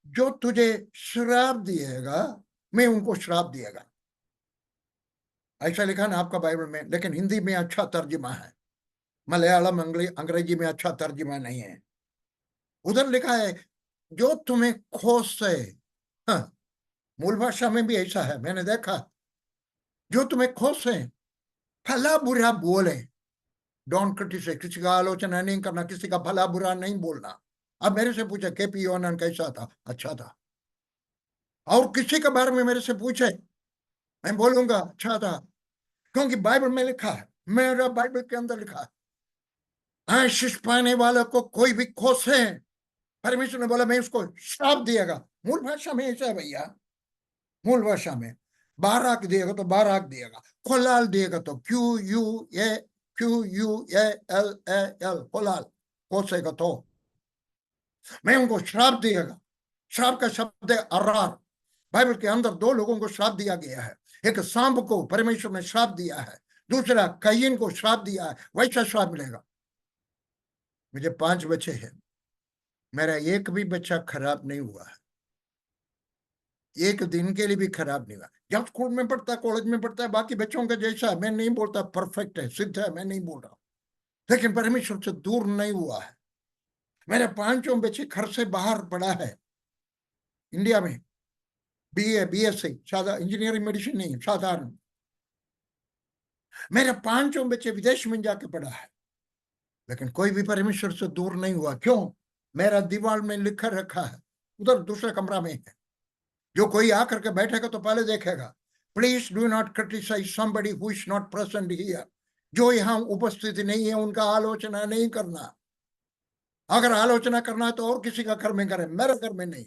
जो तुझे श्राप दिएगा मैं उनको श्राप दिएगा। ऐसा लिखा ना आपका बाइबल में, लेकिन हिंदी में अच्छा तर्जुमा है, मलयालम अंग्रेजी में अच्छा तर्जुमा नहीं है। उधर लिखा है जो तुम्हें खोस से, हाँ, मूल भाषा में भी ऐसा है, मैंने देखा, जो तुम्हें खोसे, भला बुरा बोले, डोंट क्रिटिसाइज, किसी का आलोचना नहीं करना, किसी का भला बुरा नहीं बोलना। अब मेरे से पूछे KP योहानन कैसा था? अच्छा था। और किसी के बारे में मेरे से पूछे, मैं बोलूंगा अच्छा था, क्योंकि बाइबल में लिखा है, मेरा बाइबल के अंदर लिखा है आशीष पाने वाला को कोई भी खोसे, परमेश्वर ने बोला मैं उसको श्राप दिएगा। मूल भाषा में ऐसा है भैया, मूल भाषा में बाराक दिएगा तो बाराक दिएगा, खोलाल दिएगा तो QUALL, खोलाल, कोसेगा तो मैं उनको श्राप दिएगा। श्राप का शब्द है अरार। बाइबल के अंदर 2 लोगों को श्राप दिया गया है, एक सांप को परमेश्वर ने श्राप दिया है, दूसरा कयीन को श्राप दिया है। वैसा श्राप मिलेगा। मुझे 5 बच्चे हैं, मेरा एक भी बच्चा खराब नहीं हुआ है, एक दिन के लिए भी खराब नहीं हुआ। जब स्कूल में पढ़ता है, कॉलेज में पढ़ता है, बाकी बच्चों का जैसा है, मैं नहीं बोलता परफेक्ट है, सिद्ध है, मैं नहीं बोल रहा, लेकिन परमेश्वर से दूर नहीं हुआ है। मेरे 5 बच्चे घर से बाहर पढ़ा है, इंडिया में BA BSc, साधा इंजीनियरिंग मेडिसिन नहीं, साधारण। मेरे 5 बच्चे विदेश में जाके पढ़ा है, लेकिन कोई भी परमेश्वर से दूर नहीं हुआ। क्यों? मेरा दीवार में लिखा रखा है, उधर दूसरे कमरा में है, जो कोई आकर के बैठेगा तो पहले देखेगा please do not criticise somebody who is not present here. जो यहाँ उपस्थित नहीं है उनका आलोचना नहीं करना। अगर आलोचना करना है तो और किसी का घर में करें, मेरे घर में नहीं।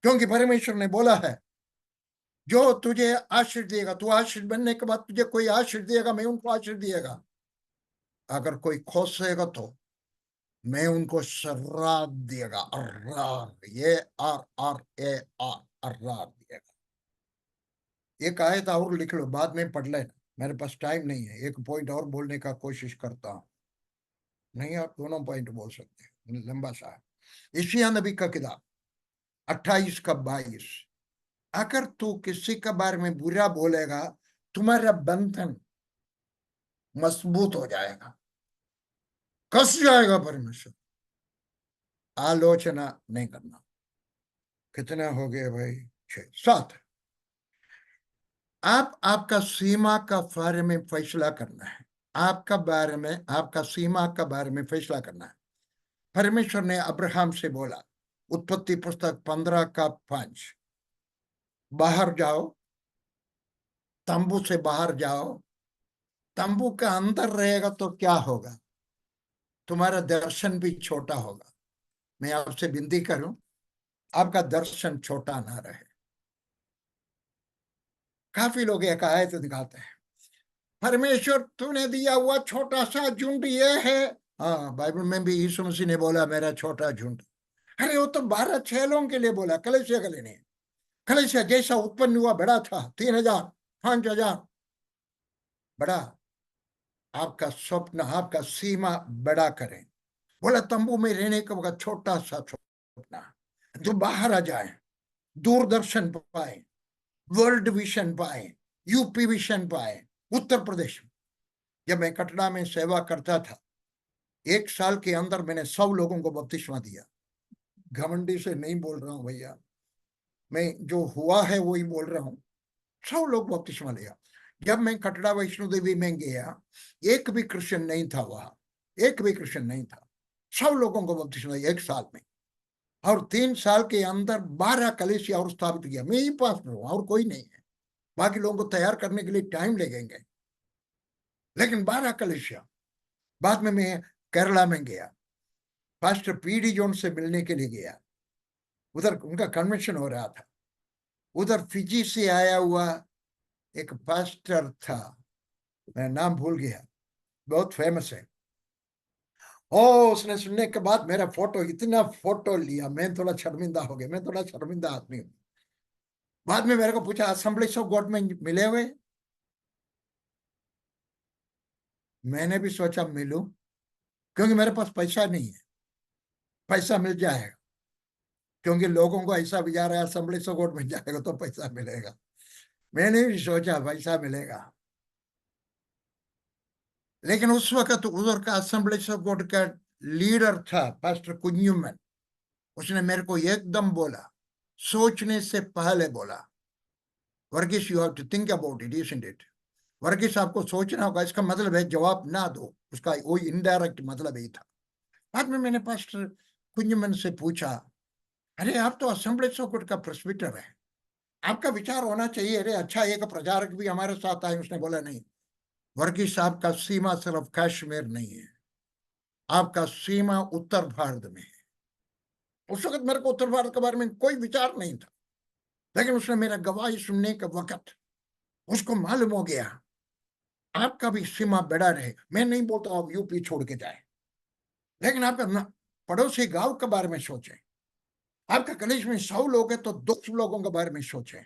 क्योंकि परमेश्वर ने बोला है जो तुझे आशीष देगा, तू आशीष बनने के बाद तुझे कोई आशीष देगा, मैं उनको आशीष देगा। अगर कोई खोसेगा तो मैं उनको श्राप देगा। अर्रार, ये आर आर ए आर, अर्रार देगा। एक आयत और लिख लो, बाद में पढ़ लेना, मेरे पास टाइम नहीं है। एक पॉइंट और बोलने का कोशिश करता हूं। नहीं, आप दोनों पॉइंट बोल सकते हैं, लंबा सा है। इशिया नबी का किताब 28 का 22। अगर तू किसी के बारे में बुरा बोलेगा, तुम्हारा बंधन मजबूत हो जाएगा, कस जाएगा परमेश्वर। आलोचना नहीं करना। कितने हो गए भाई? 6 7। आपका सीमा का बारे में फैसला करना है। आपका बारे में, आपका सीमा का बारे में फैसला करना है। परमेश्वर ने अब्राहम से बोला, उत्पत्ति पुस्तक 15 का 5, बाहर जाओ, तंबू से बाहर जाओ। तंबू का अंदर रहेगा तो क्या होगा? तुम्हारा दर्शन भी छोटा होगा। मैं आपसे विनती करूं, आपका दर्शन छोटा ना रहे। काफी लोग एक आयत दिखाते हैं, परमेश्वर तूने दिया हुआ छोटा सा झुंड ये है। हाँ, बाइबल में भी यीशु मसीह ने बोला मेरा छोटा झुंड। अरे वो तो 12 चेलों के लिए बोला, कलीसिया के लिए नहीं। कलीसिया जैसा उत्पन्न हुआ बड़ा था, 3000 5000 बड़ा। आपका स्वप्न, आपका सीमा बड़ा करें। बोला तंबू में रहने का वक्त छोटा सा स्वप्न, जो बाहर आ जाए, दूरदर्शन पाए, वर्ल्ड विजन पाए, यूपी विजन पाए। उत्तर प्रदेश में जब मैं कटरा में सेवा करता था, 1 साल के अंदर मैंने 100 लोगों को बपतिस्मा दिया। घमंडी से नहीं बोल रहा हूं भैया, मैं जो हुआ है वही बोल रहा हूं। 100 लोग बपतिस्मा लिया। जब मैं कटरा वैष्णो देवी में गया, एक भी क्रिश्चियन नहीं था वहां, एक भी क्रिश्चियन नहीं था। 100 लोगों को बपतिस्मा दिया 1 साल में। और 3 साल के अंदर 12 कलीसिया और स्थापित किया। मैं ही पास में हूं और कोई नहीं है। बाकी लोगों को तैयार करने के लिए टाइम लगेंगे, लेकिन 12 कलीसिया। बाद में मैं केरला में गया, पास्टर पीडी जोन से मिलने के लिए गया। उधर उनका कन्वेंशन हो रहा था। उधर फिजी से आया हुआ एक पास्टर था, मैं नाम भूल गया, बहुत फेमस है। ओ, उसने सुनने के बाद मेरा फोटो, इतना फोटो लिया, मैं थोड़ा शर्मिंदा हो गया। मैं थोड़ा शर्मिंदा आदमी हूँ। बाद में मेरे को पूछा असेंबलीज ऑफ गॉड में मिले हुए? मैंने भी सोचा मिलूं, क्योंकि मेरे पास पैसा नहीं है। पैसा मिल जाएगा, क्योंकि लोगों को ऐसा विचार है असेंबलीज ऑफ गॉड में जाएगा तो पैसा मिलेगा। मैंने भी सोचा पैसा मिलेगा। लेकिन उस वक्त उधर का असेंबलीज ऑफ गॉड का लीडर था पास्टर कुन्युमन। उसने मेरे को एकदम बोला, सोचने से पहले बोला, Varghese you have to think about it, isn't it? Varghese आपको सोचना होगा। इसका मतलब है जवाब ना दो, उसका वही इनडायरेक्ट मतलब ही था। बाद में मैंने पास्टर कुंजमन से पूछा, अरे आप तो असेंबलीज ऑफ गॉड का प्रेस्बिटर है, आपका विचार होना चाहिए। अरे अच्छा, एक प्रचारक भी हमारे साथ आए। उसने बोला नहीं, वर्गीस साहब का सीमा सिर्फ कश्मीर नहीं है, आपका सीमा उत्तर भारत में है। उस वक्त मेरे को उत्तर भारत के बारे में कोई विचार नहीं था, लेकिन उसने मेरा गवाही सुनने के वक्त उसको मालूम हो गया आपका भी सीमा बड़ा रहे। मैं नहीं बोलता आप यूपी छोड़ के जाए, लेकिन आपका पड़ोसी गांव के बारे में सोचें। आपका कॉलेज में 100 लोग हैं तो 200 लोगों के बारे में सोचें।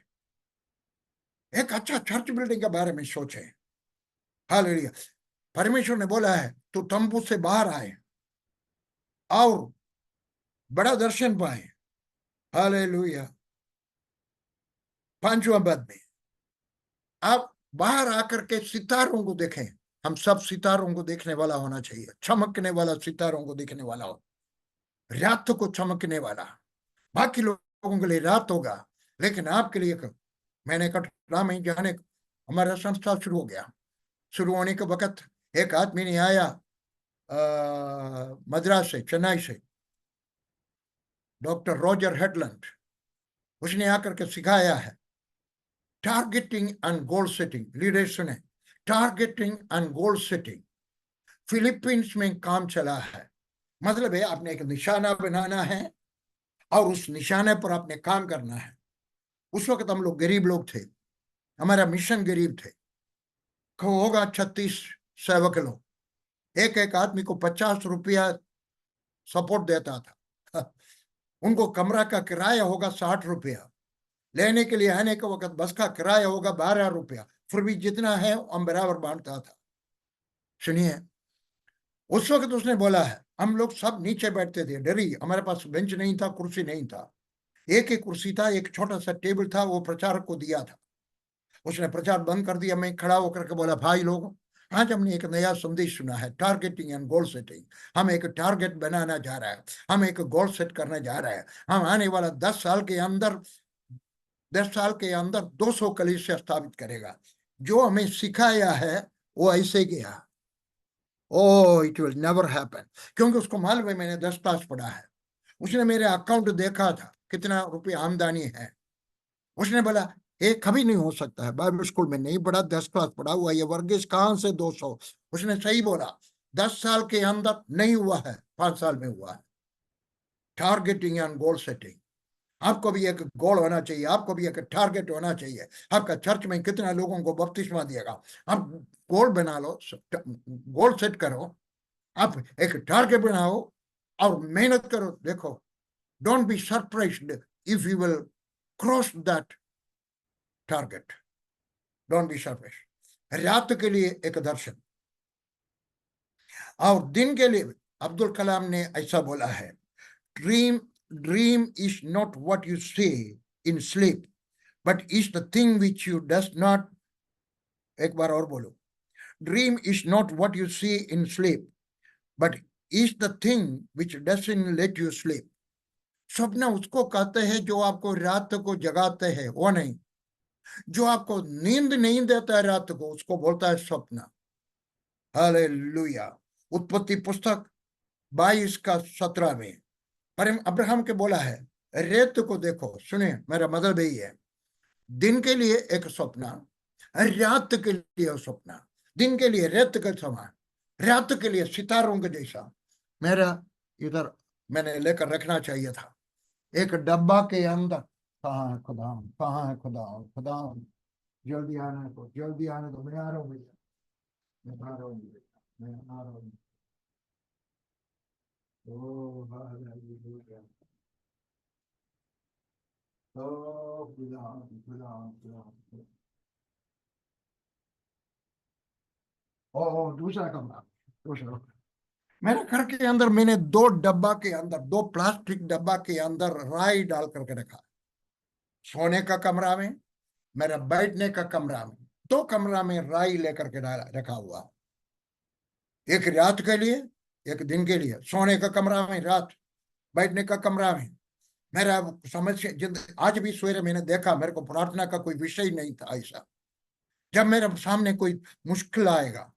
एक अच्छा चर्च बिल्डिंग के बारे में सोचें। हालेलुया। परमेश्वर ने बोला है तू तंबू से बाहर आए और बड़ा दर्शन पाए। हालेलुया। 5वां पद में आप बाहर आकर के सितारों को देखें। हम सब सितारों को देखने वाला होना चाहिए, चमकने वाला, सितारों को देखने वाला हो, रात को चमकने वाला। बाकी लोगों के लिए रात होगा, लेकिन आपके लिए मैंने कटरा में जाने, हमारा संस्था शुरू हो गया। शुरू होने के वक्त एक आदमी ने आया मद्रास से, चेन्नई से, डॉक्टर रॉजर हेडलैंड। उसने आकर के सिखाया है targeting and goal setting, leader सुने, targeting and goal setting Philippines में काम चला है। मतलब है आपने एक निशाना बनाना है और उस निशाने पर आपने काम करना है। उस वक्त हम लोग गरीब लोग थे, हमारा मिशन गरीब थे। होगा 36 सेवक लोग, एक एक आदमी को 50 रुपया सपोर्ट देता था। उनको कमरा का किराया होगा 60 रुपया, लेने के लिए आने के वक्त बस का किराया होगा 12 रुपया, फिर भी जितना है हम बराबर बांटता था। सुनिए, उस वक्त उसने बोला है, हम लोग सब नीचे बैठते थे, डरी, हमारे पास बेंच नहीं था, कुर्सी नहीं था, एक ही कुर्सी था, एक छोटा सा टेबल था, वो प्रचारक को दिया था। उसने प्रचार बंद कर दिया, मैं खड़ा होकर के बोला, भाई लोग, आज हमने एक नया संदेश सुना है, टारगेटिंग एंड गोल सेटिंग। हम एक टारगेट बनाना जा रहा है, हम एक गोल सेट करने जा रहे हैं। हम आने वाला 10 साल के अंदर 200 कलीसिया स्थापित करेगा। जो हमें सिखाया है वो ऐसे गया, ओ इट विल नेवर हैपन, क्योंकि उसको मालूम है मैंने 10 क्लास पढ़ा है। उसने मेरे अकाउंट देखा था, कितना रुपया आमदनी है। उसने बोला, ये कभी नहीं हो सकता है, बाइबल स्कूल में नहीं पढ़ा, 10 क्लास पढ़ा हुआ, ये वर्गीस कहां से 200। उसने सही बोला, 10 साल के अंदर नहीं हुआ है, 5 साल में हुआ है। टारगेटिंग एंड गोल सेटिंग, आपको भी एक गोल होना चाहिए, आपको भी एक टारगेट होना चाहिए। आपका चर्च में कितना लोगों को बपतिस्मा दिएगा, आप गोल बना लो, गोल सेट करो, आप एक टारगेट बनाओ और मेहनत करो। देखो, don't be surprised if you will cross that target, don't be surprised. रात के लिए एक दर्शन और दिन के लिए, अब्दुल कलाम ने ऐसा बोला है, dream dream is not what you see in sleep but is the thing which you does not, एक बार और बोलो, dream is not what you see in sleep but is the thing which doesn't let you sleep. सपना उसको कहते हैं जो आपको रात को जगाते हैं, वो नहीं। जो आपको नींद नहीं देता है रात को, उसको बोलता है सपना। हालेलुया। उत्पत्ति पुस्तक 22 का 17 में पर अब्राहम के बोला है, रेत को देखो। सुनिए, मेरा मतलब यही है, दिन के लिए एक सपना, रात के लिए सपना। दिन के लिए रेत का समान, रात के लिए सितारों के जैसा। मेरा इधर मैंने लेकर रखना चाहिए था, एक डब्बा के अंदर। कहाँ है खुदा, कहाँ है खुदा, खुदा जल्दी आने को, जल्दी आने को, मैं आ रहा हूँ भैया, मैं आ रहा हूँ भैया, मैं आ रहा हूँ। ओ हालेलुया, ओ खुदा, खुदा, खुदा। ओ दूसरा कमरा, दूसरा। मेरे घर के अंदर मैंने 2 डब्बा के अंदर, 2 प्लास्टिक डब्बा के अंदर राई डाल करके रखा। सोने का कमरा में, मेरा बैठने का कमरा में, 2 कमरा में राई लेकर के रखा हुआ, एक रात के लिए, एक दिन के लिए। सोने का कमरा में रात, बैठने का कमरा में। मेरा समस्या, आज भी सवेरे मैंने देखा, मेरे को प्रार्थना का कोई विषय नहीं था ऐसा। जब मेरे सामने कोई मुश्किल आएगा,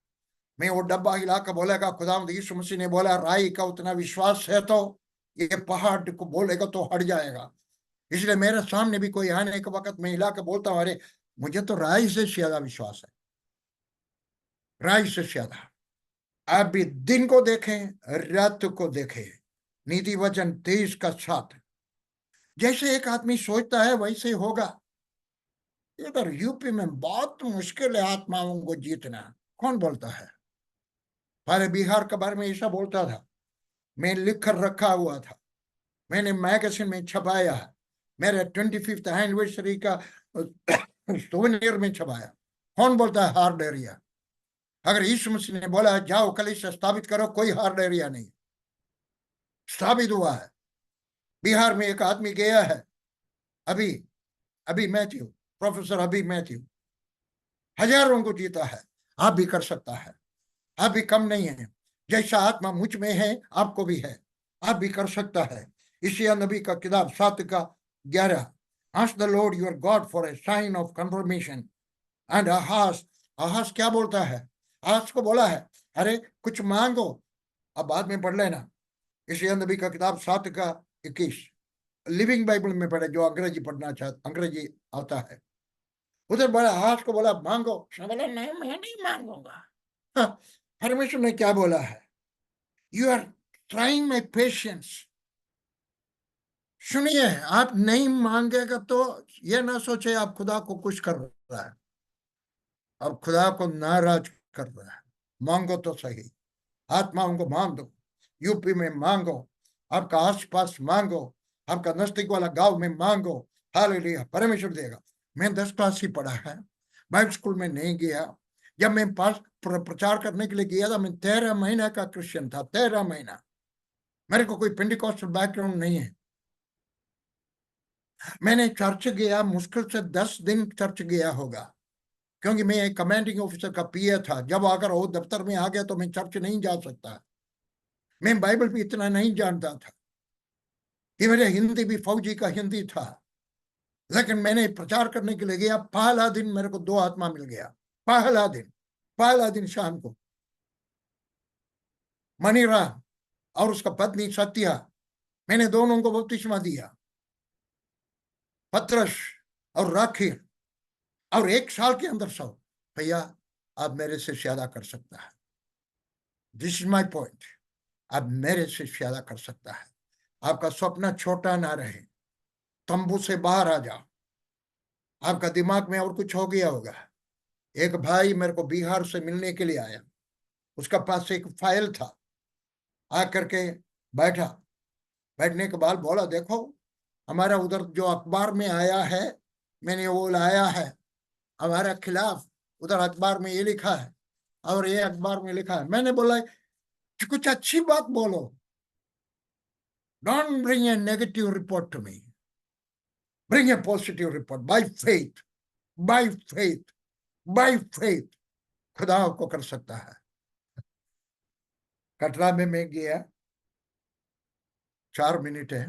मैं वो डब्बा हिला कर बोलेगा, खुदावंद यीशु मसीह ने बोला, राई का उतना विश्वास है तो ये पहाड़ को बोलेगा तो हट जाएगा। इसलिए मेरे सामने भी कोई आने के वक्त मैं हिला के बोलता हूँ, अरे मुझे तो राई से ज्यादा विश्वास है, राई से ज्यादा। आप भी दिन को देखें, रात को देखें। नीति वचन 23 का 7, जैसे एक आदमी सोचता है वैसे होगा। इधर यूपी में बहुत मुश्किल है आत्माओं को जीतना। कौन बोलता है? पहले बिहार के बारे में ऐसा बोलता था, मैं लिख कर रखा हुआ था, मैंने मैगजीन में छपाया है, मेरे 25th एनिवर्सरी का सोवेनियर में छपाया। कौन बोलता है हार्ड एरिया? अगर यीशु मसीह ने बोला जाओ कलीसिया स्थापित करो, कोई हार्ड एरिया नहीं स्थापित हुआ है। बिहार में एक आदमी गया है, अभी अभी मैथ्यू, प्रोफेसर अभी मैथ्यू, हजारों को जीता है। आप भी कर सकता है, आप भी कम नहीं है। जैसा आत्मा मुझ में है आपको भी है, आप भी कर सकता है। इसी नबी का किताब 7 का 11, ask the lord your god for a sign of confirmation and Ahaz. Ahaz क्या बोलता है? अहास को बोला है, अरे कुछ मांगो, अब बाद में पढ़ लेना। इसी नबी का किताब 7 का 21, लिविंग बाइबल में पढ़े जो अंग्रेजी पढ़ना चाहते, अंग्रेजी आता है। उधर बड़ा हाथ को बोला मांगो, उसने बोला नहीं मैं नहीं मांगूंगा। हाँ, परमेश्वर ने क्या बोला है? You are trying my patience. सुनिए, आप नहीं मांगेगा तो ये ना सोचे आप खुदा को खुश कर रहा है, अब खुदा को नाराज कर रहा है। मांगो तो सही, आत्माओं को मांग दो, यूपी में मांगो, आपका आसपास मांगो, आपका नजदीक वाला गांव में मांगो। हालेलुया, परमेश्वर देगा। मैं 10 क्लास ही पढ़ा है, बाइबल स्कूल में नहीं गया। जब मैं प्रचार करने के लिए गया था, मैं 13 महीने का क्रिश्चियन था, 13 महीना। मेरे को कोई पेंटिकॉस्टल बैकग्राउंड नहीं है। मैंने चर्च गया, मुश्किल से 10 दिन चर्च गया होगा, क्योंकि मैं एक कमांडिंग ऑफिसर का पीए था। जब अगर वो दफ्तर में आ गया तो मैं चर्च नहीं जा सकता। मैं बाइबल भी इतना नहीं जानता था कि मेरे हिंदी भी फौजी का हिंदी था। लेकिन मैंने प्रचार करने के लिए गया, पहला दिन मेरे को 2 आत्मा मिल गया। पहला दिन शाम को मनीरा और उसका पत्नी सत्या, मैंने दोनों को बपतिस्मा दिया, पत्रस और राखी। और 1 साल के अंदर सब, भैया आप मेरे से ज्यादा कर सकता है। This is my point. आप मेरे से ज्यादा कर सकता है। आपका सपना छोटा ना रहे, तंबू से बाहर आ जाओ। आपका दिमाग में और कुछ हो गया होगा। एक भाई मेरे को बिहार से मिलने के लिए आया, उसका पास एक फाइल था। आकर के बैठा, बैठने के बाद बोला देखो हमारा उधर जो अखबार में आया है, मैंने वो लाया है हमारे खिलाफ। उधर अखबार में ये लिखा है और ये अखबार में लिखा है। मैंने बोला कुछ अच्छी बात बोलो, don't bring a negative report to me, bring a positive report. By faith, by faith, by faith खुदा को कर सकता है। कटरा में मैं गया, 4 मिनट है।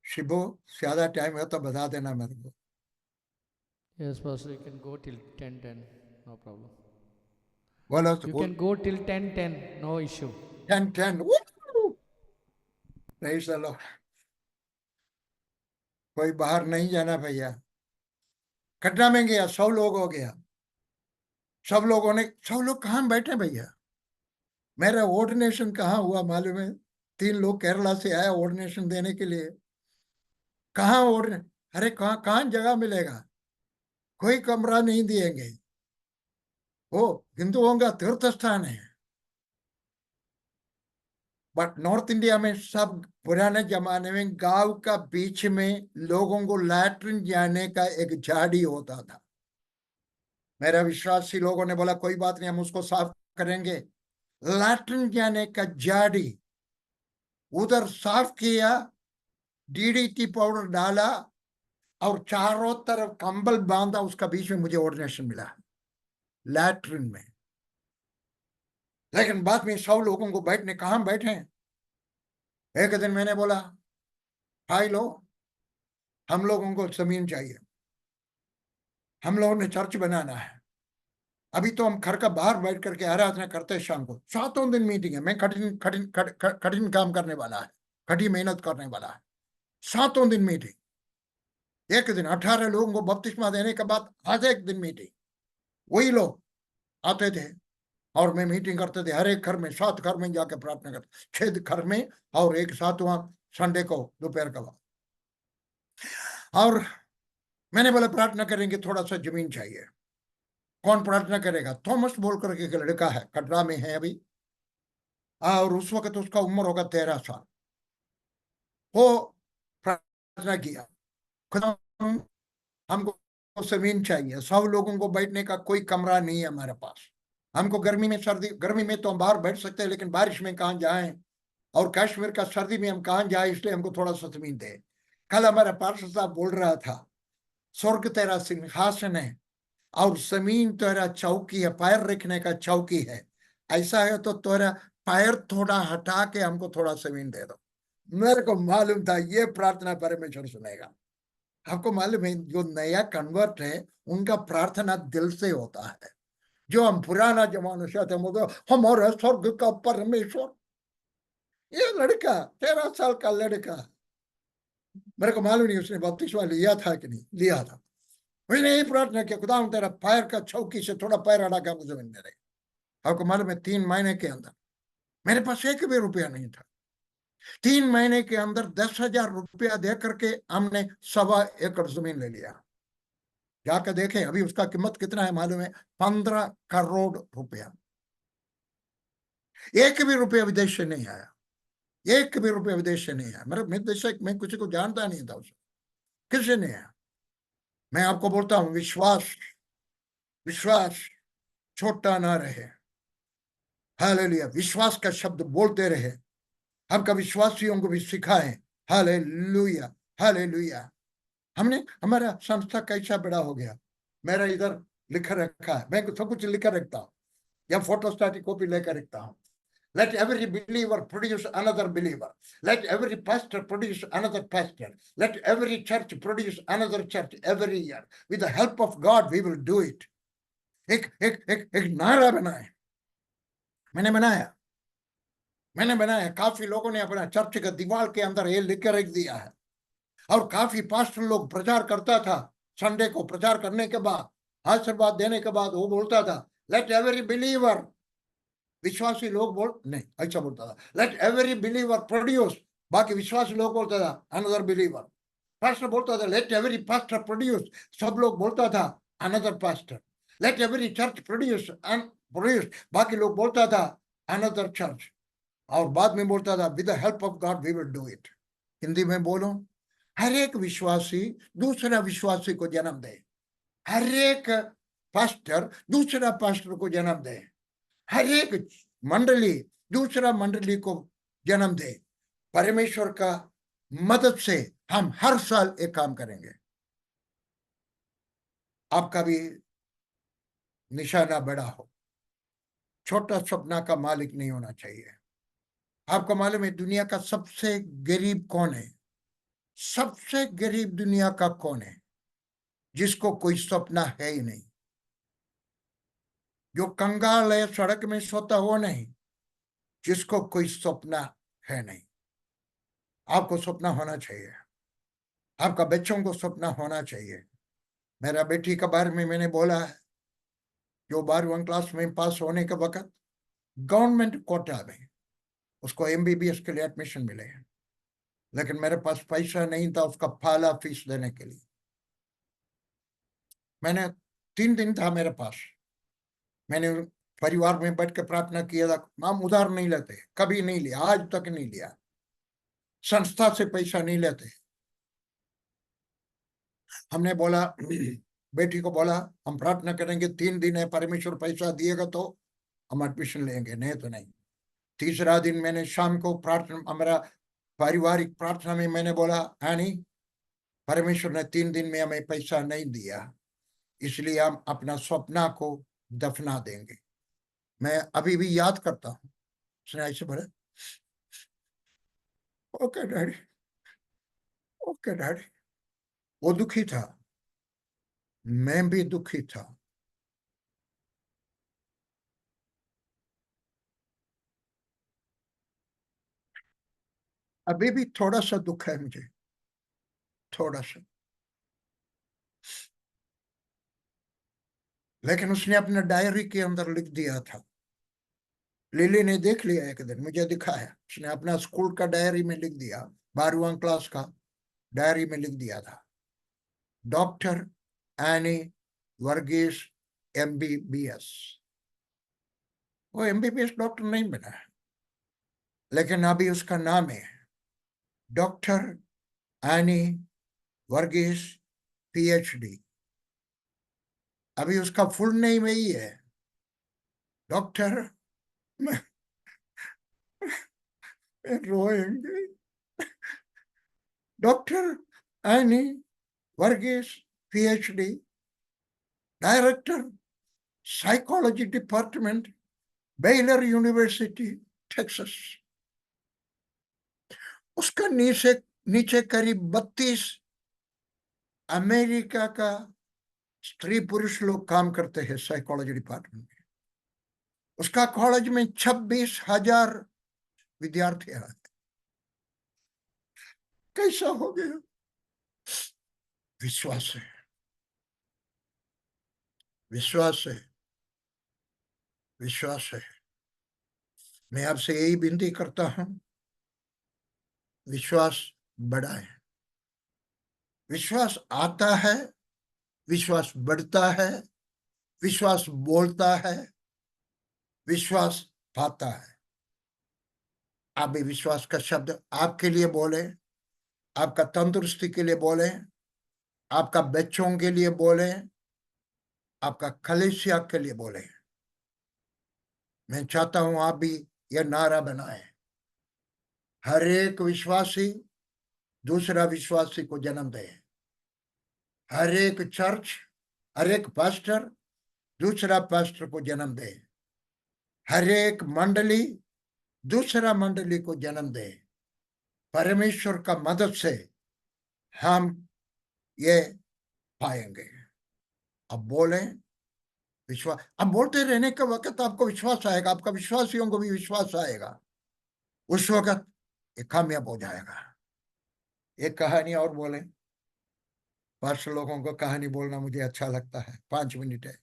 शिबो ज्यादा टाइम है तो बता देना मेरे को। Yes, Pastor, you can go till 10:10, no problem. बोलो You तो can go till 10:10, no issue. 10 नहीं चलो, कोई बाहर नहीं जाना भैया। कटरा में गया, 100 लोग हो गया। सब लोग कहाँ बैठे भैया? मेरा ऑर्डिनेशन कहाँ हुआ मालूम है? 3 लोग केरला से आया ऑर्डिनेशन देने के लिए। कहाँ अरे कहाँ कहाँ जगह मिलेगा? कोई कमरा नहीं दिएंगे। वो हिंदुओं का तीर्थ स्थान है। बट नॉर्थ इंडिया में सब पुराने जमाने में गांव का बीच में लोगों को लैट्रिन जाने का एक झाड़ी होता था। मेरा विश्वासी लोगों ने बोला कोई बात नहीं, हम उसको साफ करेंगे। लैट्रिन जाने का झाड़ी उधर साफ किया, डीडीटी पाउडर डाला और चारों तरफ कंबल बांधा। उसका बीच में मुझे ऑर्डिनेशन मिला लैट्रिन में। लेकिन बाद में 100 लोगों को बैठने, कहाँ बैठे? एक दिन मैंने बोला भाई लो, हम लोगों को जमीन चाहिए, हम लोगों ने चर्च बनाना है। अभी तो हम घर का बाहर बैठ करके आराधना करते हैं शाम को। 7 दिन मीटिंग है। मैं कठिन काम करने वाला है, कठिन मेहनत करने वाला है। 7 दिन मीटिंग। एक दिन 18 लोगों को बपतिस्मा देने के बाद आज एक दिन मीटिंग। वही लोग आते थे और मैं मीटिंग करते थे। हर एक घर में 7 घर में जाकर प्रार्थना करते, 6 घर में और एक 7वां संडे को दोपहर का वक्त। और मैंने बोला प्रार्थना करेंगे, थोड़ा सा जमीन चाहिए। कौन प्रार्थना करेगा? थॉमस बोल करके एक लड़का है, कटरा में है अभी, और उस वक्त उसका उम्र होगा 13 साल। वो प्रार्थना किया, खुदा हमको जमीन चाहिए, 100 लोगों को बैठने का कोई कमरा नहीं है हमारे पास। हमको गर्मी में तो हम बाहर बैठ सकते हैं, लेकिन बारिश में कहाँ जाएं, और कश्मीर का सर्दी में हम कहाँ जाएं, इसलिए हमको थोड़ा सा जमीन दे। कल हमारा पार्षद साहब बोल रहा था, स्वर्ग तेरा सिंहासन है और जमीन तेरा चौकी है, पैर रखने का चौकी है। ऐसा है तो तेरा पैर थोड़ा हटा के हमको थोड़ा जमीन दे दो। मेरे को मालूम था ये प्रार्थना परमेश्वर सुनेगा। आपको मालूम है जो नया कन्वर्ट है उनका प्रार्थना दिल से होता है। जो हम पुराना जमाना से आते हैं, हमारे स्वर्ग का परमेश्वर। ये लड़का 13 साल का लड़का, मेरे को मालूम नहीं उसने बपतिस्मा लिया था कि नहीं लिया था। मैंने यही प्रार्थना किया, खुदा तेरा पैर का चौकी से थोड़ा पैर हटा के मुझे जमीन दे रहे। आपको मालूम है 3 महीने के अंदर मेरे पास एक भी रुपया नहीं था। 3 महीने के अंदर 10,000 रुपया दे करके हमने 1.25 एकड़ जमीन ले लिया। जाकर देखें अभी उसका कीमत कितना है मालूम है? 15 करोड़ रुपया। एक भी रुपया विदेश से नहीं आया, एक भी रुपया विदेश से नहीं आया। मेरे विदेश से मैं किसी को जानता नहीं था, उसे किसी नहीं आया। मैं आपको बोलता हूं, विश्वास विश्वास छोटा ना रहे। हालेलुया, विश्वास का शब्द बोलते रहे। हमका विश्वासियों को भी सिखाएं। Hallelujah, hallelujah. हमने हमारा संस्था कैसा बड़ा हो गया। मेरा इधर लिखा रखा है, मैं सब कुछ लिखा रखता हूँ या फोटोस्टेट की कॉपी लेकर रखता हूँ। Let every believer produce another believer. Let every pastor produce another pastor. Let every church produce another church every year. With the help of God, we will do it. एक नारा बनाए। मैंने बनाया। काफी लोगों ने अपना चर्च का दीवार के अंदर ये लिख रख दिया है। और काफी पास्टर लोग प्रचार करता था। संडे को प्रचार करने के बाद, आशीर्वाद देने के बाद वो बोलता था, लेट एवरी बिलीवर, विश्वासी लोग नहीं ऐसा बोलता था, लेट एवरी बिलीवर प्रोड्यूस। बाकी विश्वासी लोग बोलता था अनदर बिलीवर। पास्टर बोलता था लेट एवरी पास्टर प्रोड्यूस। सब लोग बोलता था another pastor. Let every church produce बाकी लोग बोलता था अनदर चर्च। और बाद में बोलता था with the help of God we will do it. Hindi में बोलो, हर एक विश्वासी दूसरा विश्वासी को जन्म दे। हर एक पास्टर दूसरा पास्टर को जन्म दे। हर एक मंडली दूसरा मंडली को जन्म दे। परमेश्वर का मदद से हम हर साल एक काम करेंगे। आपका भी निशाना बड़ा हो, छोटा सपना का मालिक नहीं होना चाहिए। आपको मालूम है दुनिया का सबसे गरीब कौन है? सबसे गरीब दुनिया का कौन है? जिसको कोई सपना है ही नहीं। जो कंगाल है, सड़क में सोता हो नहीं, जिसको कोई सपना है नहीं। आपको सपना होना चाहिए। आपका बच्चों को सपना होना चाहिए। मेरा बेटी के बारे में मैंने बोला है, जो 12वीं क्लास में पास होने के वक्त गवर्नमेंट कोटा में उसको MBBS के लिए एडमिशन मिले, लेकिन मेरे पास पैसा नहीं था उसका फाला फीस देने के लिए। मैंने 3 दिन था मेरे पास, मैंने परिवार में बैठ के प्रार्थना किया था। हम उधार नहीं लेते, कभी नहीं लिया, आज तक नहीं लिया। संस्था से पैसा नहीं लेते। हमने बोला, बेटी को बोला हम प्रार्थना करेंगे, 3 दिन है, परमेश्वर पैसा दिएगा तो हम एडमिशन लेंगे, नहीं तो नहीं। तीसरा दिन मैंने शाम को प्रार्थना, हमारा पारिवारिक प्रार्थना में मैंने बोला, आनी परमेश्वर ने 3 दिन में हमें पैसा नहीं दिया, इसलिए हम अपना सपना को दफना देंगे। मैं अभी भी याद करता हूँ, उसने ऐसे बोला, ओके डैडी, ओके डैडी। वो दुखी था, मैं भी दुखी था। अभी भी थोड़ा सा दुख है मुझे, थोड़ा सा। लेकिन उसने अपने डायरी के अंदर लिख दिया था। लिली ने देख लिया, एक दिन मुझे दिखाया, उसने अपना स्कूल का डायरी में लिख दिया, 12वीं क्लास का डायरी में लिख दिया था, डॉक्टर एनी वर्गीस MBBS। वो MBBS डॉक्टर नहीं बना है, लेकिन अभी उसका नाम है डॉक्टर एनी वर्गीस PhD। अभी उसका फुल नेम यही है, डॉक्टर, रोएंगे, doctor Annie Varghese PhD, director psychology department, Baylor university, Texas. उसका नीचे करीब 32 अमेरिका का स्त्री पुरुष लोग काम करते हैं साइकोलॉजी डिपार्टमेंट में। उसका कॉलेज में 26,000 विद्यार्थी हैं। कैसा हो गया? विश्वास है, विश्वास है, विश्वास है। मैं आपसे यही विनती करता हूं, विश्वास बढ़ाएं। विश्वास आता है, विश्वास बढ़ता है, विश्वास बोलता है, विश्वास पाता है। आप भी विश्वास का शब्द आपके लिए बोले, आपका तंदुरुस्ती के लिए बोले, आपका बच्चों के लिए बोले, आपका कलीसिया के लिए बोले। मैं चाहता हूं आप भी यह नारा बनाए, हर एक विश्वासी दूसरा विश्वासी को जन्म दे। हर एक चर्च, हर एक पास्टर दूसरा पास्टर को जन्म दे। हर एक मंडली दूसरा मंडली को जन्म दे। परमेश्वर का मदद से हम ये पाएंगे। अब बोलें विश्वास। अब बोलते रहने का वक्त आपको विश्वास आएगा, आपका विश्वासियों को भी विश्वास आएगा, उस वक्त ये कामयाब हो जाएगा। एक कहानी और बोले। पांच लोगों को कहानी बोलना मुझे अच्छा लगता है, 5 मिनट है।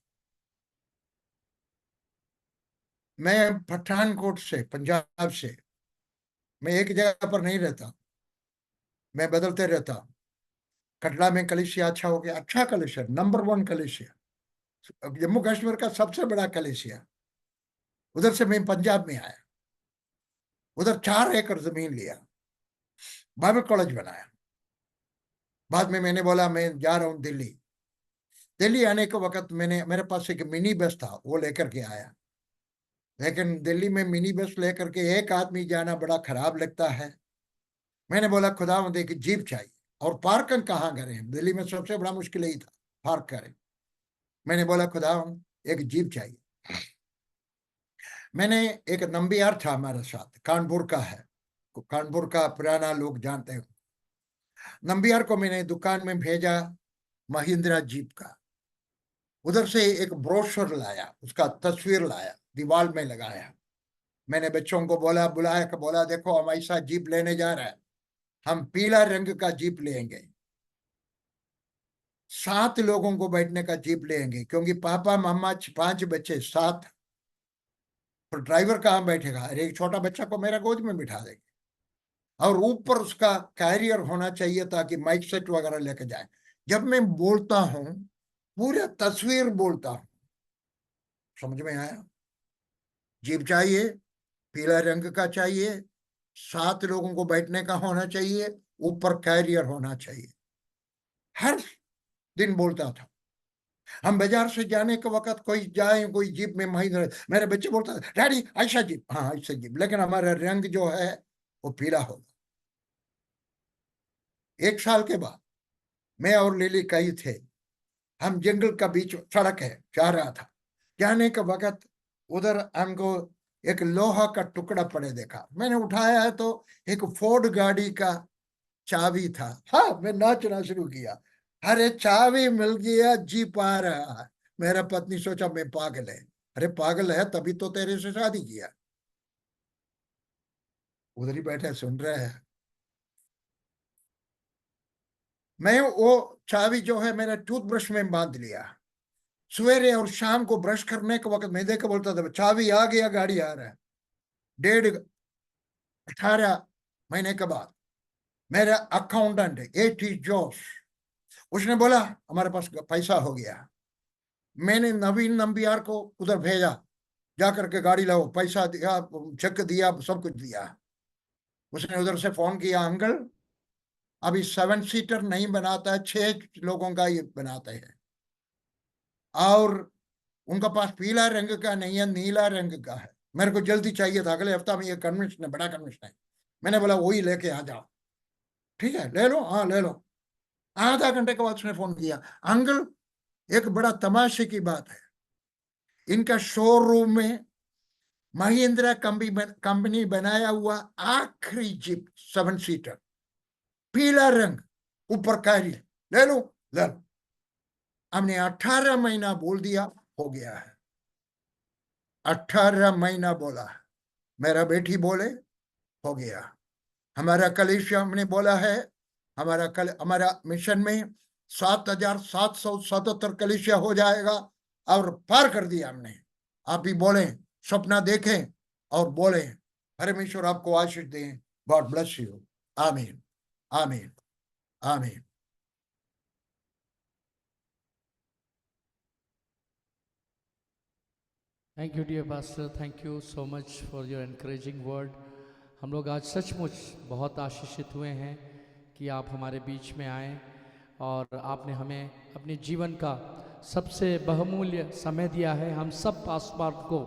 मैं पठानकोट से, पंजाब से, मैं एक जगह पर नहीं रहता, मैं बदलते रहता हूँ। कटरा में कलेशिया अच्छा हो गया, अच्छा कलेशिया, नंबर 1 कलेशिया, जम्मू कश्मीर का सबसे बड़ा कलेशिया। उधर से मैं पंजाब में आया, उधर 4 एकड़ जमीन लिया, बाइबल कॉलेज बनाया। बाद में मैंने बोला मैं जा रहा हूँ दिल्ली। दिल्ली आने के वक्त मेरे पास एक मिनी बस था, वो लेकर के आया। लेकिन दिल्ली में मिनी बस लेकर के एक आदमी जाना बड़ा खराब लगता है। मैंने बोला खुदावंद एक जीप चाहिए, और पार्किंग कहाँ करें, दिल्ली में सबसे बड़ा मुश्किल यही था, पार्क करें। मैंने बोला खुदावंद एक जीप चाहिए। मैंने एक नंबियार था हमारे साथ, कानपुर का है, कानपुर का पुराना लोग जानते हैं। नंबियार को मैंने दुकान में भेजा, महिंद्रा जीप का। उधर से एक ब्रोशर लाया, उसका तस्वीर लाया, दीवार में लगाया। मैंने बच्चों को बोला, बुलाया कि बोला देखो हम ऐसा जीप लेने जा रहे हैं, हम पीला रंग का जीप लेंगे, 7 लोगों को बैठने का जीप लेंगे, क्योंकि पापा मामा 5 बच्चे 7, तो ड्राइवर कहाँ बैठेगा। अरे एक छोटा बच्चा को मेरा गोद में बिठा देंगे, और ऊपर उसका कैरियर होना चाहिए ताकि माइक सेट वगैरह लेके जाए। जब मैं बोलता हूं पूरा तस्वीर बोलता हूं। समझ में आया? जीप चाहिए, पीला रंग का चाहिए, 7 लोगों को बैठने का होना चाहिए, ऊपर कैरियर होना चाहिए। हर दिन बोलता था। हम बाजार से जाने के वक्त कोई जाए, कोई जीप में महिंद्रा, मेरे बच्चे बोलता था डैडी ऐसा जीप, हाँ ऐसा जीप, लेकिन हमारा रंग जो है वो पीला होगा। 1 साल के बाद मैं और लिली कई थे, हम जंगल का बीच सड़क है जा रहा था। जाने के वक्त उधर हमको एक लोहा का टुकड़ा पड़े देखा। मैंने उठाया है तो एक फोर्ड गाड़ी का चाबी था। हाँ, मैं नाचना शुरू किया, अरे चाबी मिल गया, जीप आ रहा है। मेरा पत्नी सोचा मैं पागल है। अरे पागल है तभी तो तेरे से शादी किया। उधर ही बैठे सुन रहे हैं। मैं वो चाबी जो है मेरा टूथब्रश में बांध लिया। सवेरे और शाम को ब्रश करने के वक्त मैं देखकर बोलता था चाबी आ गया, गाड़ी आ रहा है। 18 महीने के बाद मेरा अकाउंटेंट A.T. जोश, उसने बोला हमारे पास पैसा हो गया। मैंने नवीन नंबियार को उधर भेजा, जाकर के गाड़ी लाओ, पैसा दिया, चेक दिया, सब कुछ दिया। उसने उधर से फोन किया, अंकल अभी 7 सीटर नहीं बनाता है, 6 लोगों का ये बनाते हैं, और उनका पास पीला रंग का नहीं है, नीला रंग का है। मेरे को जल्दी चाहिए था, अगले हफ्ता में ये कन्वेंशन है, बड़ा कन्वेंशन है। मैंने बोला वही लेके आ जाओ। ठीक है ले लो, हाँ ले लो। आधा घंटे के बाद उसने फोन किया, अंकल एक बड़ा तमाशे की बात है, इनका शोरूम में महिंद्रा कंपनी बनाया हुआ आखिरी जीप 7 सीटर, पीला रंग, ऊपर कैरी, ले लो ले लो। हमने 18 महीना बोल दिया, हो गया है। 18 महीना बोला, मेरा बेटी बोले हो गया। हमारा कलीसिया हमने बोला है, हमारा मिशन में 7,777 कलीसिया हो जाएगा, और पार कर दिया हमने। आप भी बोलें, सपना देखें और बोलें। परमेश्वर आपको आशीष दें। God bless you. आमीन, आमीन, आमीन। Thank you dear pastor, thank you so much for your encouraging word. हम लोग आज सचमुच बहुत आशीषित हुए हैं कि आप हमारे बीच में आए और आपने हमें अपने जीवन का सबसे बहुमूल्य समय दिया है। हम सब पासवान को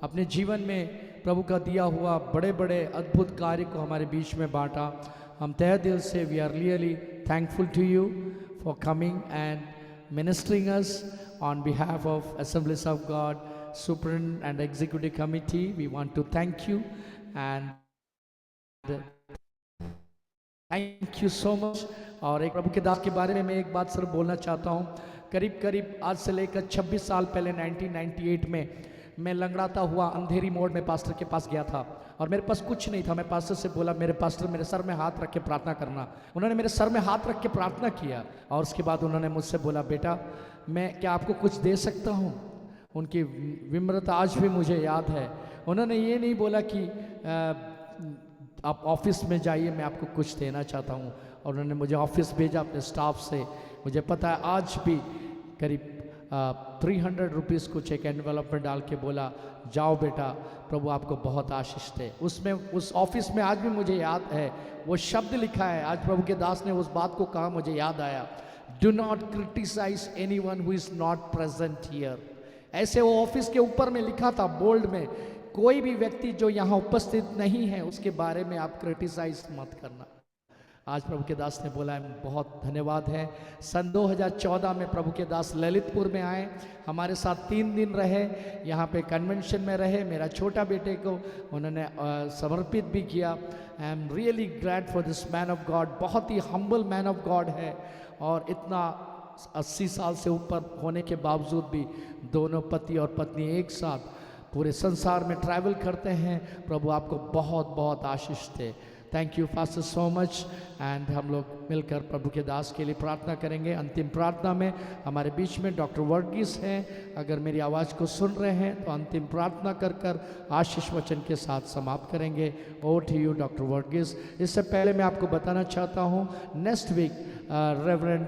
अपने जीवन में प्रभु का दिया हुआ बड़े बड़े अद्भुत कार्य को हमारे बीच में बांटा। हम तहे दिल से we are really thankful to you for coming and ministering us on behalf of Assemblies of God Superintendent and Executive Committee. We want to thank you and thank you so much. और एक प्रभु के दास के बारे में मैं एक बात सिर्फ बोलना चाहता हूँ। करीब करीब आज से लेकर 26 साल पहले 1998 में मैं लंगड़ाता हुआ अंधेरी मोड़ में पास्टर के पास गया था और मेरे पास कुछ नहीं था। मैं पास्टर से बोला, मेरे पास्टर मेरे सर में हाथ रख के प्रार्थना करना। उन्होंने मेरे सर में हाथ रख के प्रार्थना किया और उसके बाद उन्होंने मुझसे बोला, बेटा मैं क्या आपको कुछ दे सकता हूँ। उनकी विम्रता आज भी मुझे याद है। उन्होंने ये नहीं बोला कि आप ऑफिस में जाइए, मैं आपको कुछ देना चाहता हूँ। और उन्होंने मुझे ऑफिस भेजा अपने स्टाफ से। मुझे पता है आज भी करीब 300 रुपीज़ कुछ एक एनवेलप में डाल के बोला, जाओ बेटा, प्रभु आपको बहुत आशीष दे। उसमें उस ऑफिस में आज भी मुझे याद है वो शब्द लिखा है। आज प्रभु के दास ने उस बात को कहा, मुझे याद आया, do not criticise anyone who is not present here. ऐसे वो ऑफिस के ऊपर में लिखा था बोल्ड में, कोई भी व्यक्ति जो यहाँ उपस्थित नहीं है उसके बारे में आप क्रिटिसाइज मत करना। आज प्रभु के दास ने बोला है, बहुत धन्यवाद है। सन 2014 में प्रभु के दास ललितपुर में आए, हमारे साथ 3 दिन रहे, यहाँ पे कन्वेंशन में रहे। मेरा छोटा बेटे को उन्होंने समर्पित भी किया। I am really glad for this man of God. बहुत ही हम्बल मैन ऑफ गॉड है और इतना 80 साल से ऊपर होने के बावजूद भी दोनों पति और पत्नी एक साथ पूरे संसार में ट्रैवल करते हैं। प्रभु आपको बहुत बहुत आशीष दे। Thank you pastor so much. And हम लोग मिलकर प्रभु के दास के लिए प्रार्थना करेंगे। अंतिम प्रार्थना में हमारे बीच में डॉक्टर वर्गीस हैं। अगर मेरी आवाज़ को सुन रहे हैं तो अंतिम प्रार्थना कर कर आशीष वचन के साथ समाप्त करेंगे। Over to you doctor Varghese. इससे पहले मैं आपको बताना चाहता हूँ, next week reverend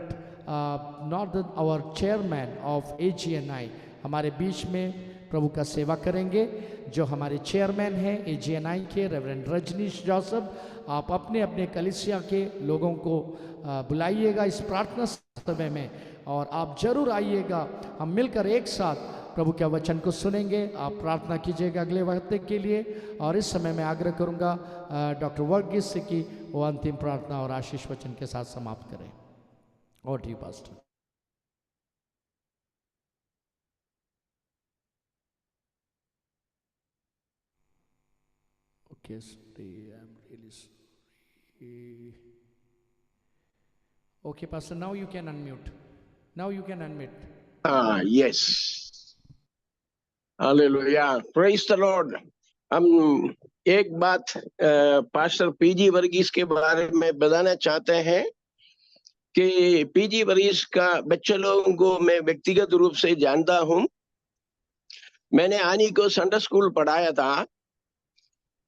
Northern our chairman of AGNI हमारे बीच में प्रभु का सेवा करेंगे। जो हमारे चेयरमैन हैं AGNI के रेवरेंड रजनीश जोसेफ, आप अपने अपने कलीसिया के लोगों को बुलाइएगा इस प्रार्थना समय में और आप जरूर आइएगा। हम मिलकर एक साथ प्रभु के वचन को सुनेंगे। आप प्रार्थना कीजिएगा अगले हफ्ते के लिए। और इस समय मैं आग्रह करूंगा डॉक्टर वर्गीस से कि वो अंतिम प्रार्थना और आशीष वचन के साथ समाप्त करें। और T pastor. Okay, sorry, I'm really sorry. Okay, Pastor, now you can unmute. Now you can unmute. Yes. Hallelujah. Praise the Lord. हम एक बात पास्टर पीजी वर्गीस के बारे में बताना चाहते हैं कि पीजी वर्गीस का बच्चे लोगों को मैं व्यक्तिगत रूप से जानता हूं। मैंने आनी को संडे स्कूल पढ़ाया था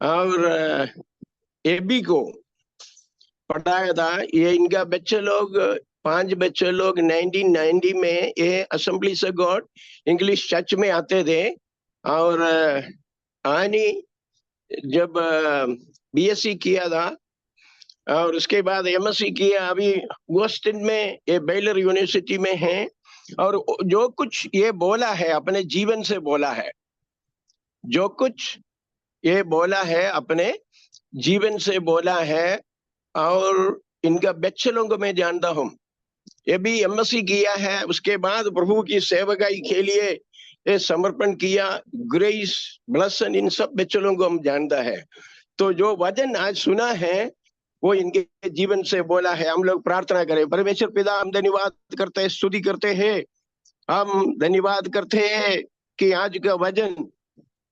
और एबी को पढ़ाया था। ये इनका बच्चे लोग 5 बच्चे लोग 1990 में ये assemblies of God English church में आते थे। और आनी जब बीएससी किया था और उसके बाद एमएससी किया, अभी गोस्टिन में ये बेलर यूनिवर्सिटी में है। और जो कुछ ये बोला है अपने जीवन से बोला है, जो कुछ ये बोला है अपने जीवन से बोला है। और इनका बच्चों को मैं जानता हूँ, ये भी एमएससी किया है। उसके बाद प्रभु की सेवकाई के लिए ये समर्पण किया। ग्रेस ब्लेसन इन सब बच्चों को हम जानता है। तो जो वचन आज सुना है वो इनके जीवन से बोला है। हम लोग प्रार्थना करें। परमेश्वर पिता, हम धन्यवाद करते हैं, स्तुति करते हैं। हम धन्यवाद करते हैं कि आज का वचन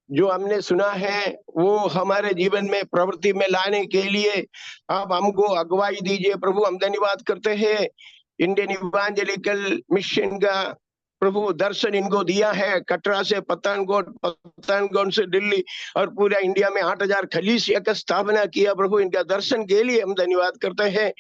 जो हमने सुना है वो हमारे जीवन में प्रवृत्ति में लाने के लिए आप हमको अगुवाई दीजिए। प्रभु हम धन्यवाद करते हैं इंडियन इवांजेलिकल मिशन का प्रभु दर्शन इनको दिया है। कटरा से पठानकोट, पठानकोट से दिल्ली और पूरा इंडिया में 8,000 खलीसिया का स्थापना किया। प्रभु इनका दर्शन के लिए हम धन्यवाद करते हैं।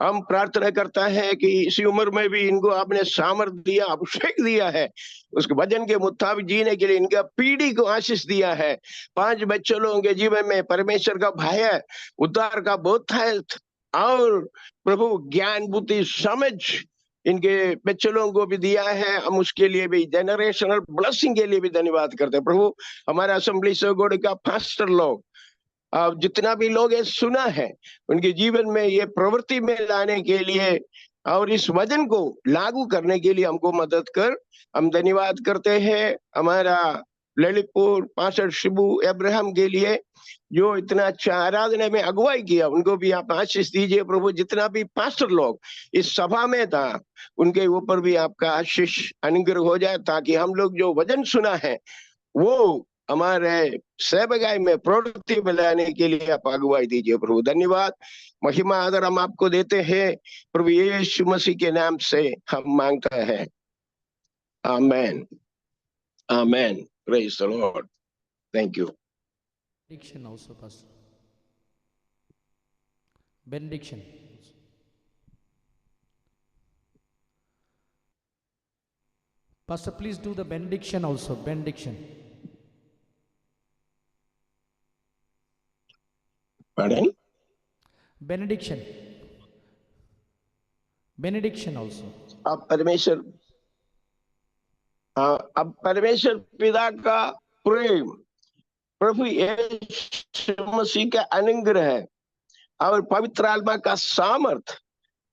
हम प्रार्थना करता है कि इसी उम्र में भी इनको आपने सामर्थ दिया, अभिषेक दिया है, उसके वचन के मुताबिक जीने के लिए इनका पीढ़ी को आशीष दिया है। 5 बच्चे लोगों के जीवन में परमेश्वर का भय, उद्धार का बोध है और प्रभु ज्ञान, बुद्धि, समझ इनके बच्चे लोगों को भी दिया है। हम उसके लिए भी जनरेशनल ब्लेसिंग के लिए भी धन्यवाद करते हैं। प्रभु हमारा असेंबली सेवगढ़ का पास्टर लोग, जितना भी लोग ये सुना है, उनके जीवन में ये प्रवृत्ति में लाने के लिए और इस वचन को लागू करने के लिए हमको मदद कर। हम धन्यवाद करते हैं हमारा ललितपुर पास्टर शिबू अब्राहम के लिए, जो इतना अच्छा आराधना में अगुवाई किया, उनको भी आप आशीष दीजिए प्रभु। जितना भी पास्टर लोग इस सभा में था, उनके ऊपर भी आपका आशीष अनुग्रह हो जाए, ताकि हम लोग जो वचन सुना है वो हमारे सेवकाई में प्रवृत्ति बनाने के लिए आप अगुवाई दीजिए प्रभु। धन्यवाद, महिमा, आदर हम आपको देते हैं प्रभु यीशु मसीह के नाम से हम मांगते हैं, amen, amen. Praise the lord, thank you. Benediction also, Pastor. Benediction. Pastor, please do the benediction also. Benediction. Pardon? Benediction. Benediction also. अब परमेश्वर पिता का प्रेम, प्रभु यीशु मसीह का अनुग्रह और पवित्र आत्मा का सामर्थ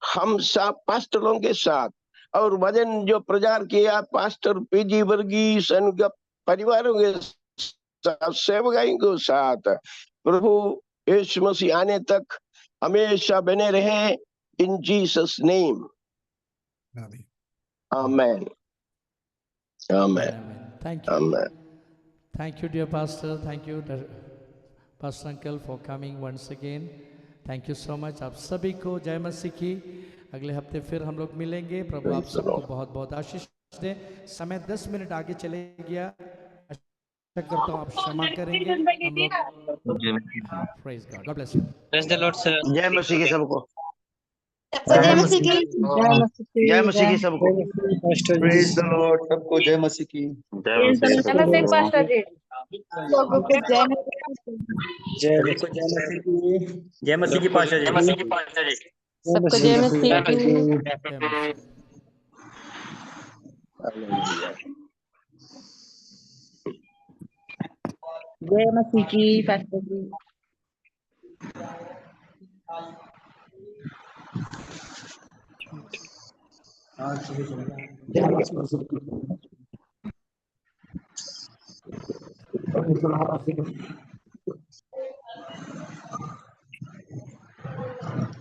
हम सब पास्टरों के साथ और वचन जो प्रचार किया पास्टर पीजी वर्गीस उनके परिवारों के साथ, सेवकाई के साथ, प्रभु यीशु मसीह आने तक हमेशा बने रहे। इन Jesus name, amen, amen. Thank you. Amen. Thank you, dear Pastor. Thank you, Pastor Uncle, for coming once again. Thank you so much. आप सभी को जय मसीह की। अगले हफ्ते फिर हम लोग मिलेंगे। प्रभु आप सबको बहुत बहुत आशीष दे। समय 10 मिनट आगे चले गया, आशा करता हूँ आप क्षमा करेंगे। हम लोग Praise God. God bless you. Praise the Lord, sir. जय मसीह की सबको, जय मसीह की। जय मसीह की सबको। प्रेज द लॉर्ड, सबको जय मसीह की। जय मसीह पास्टर जी। लोगों को जय जय मसीह की पाशा जी। सबको जय मसीह की। जय मसीह की पास्टर जी। जय मसीह की।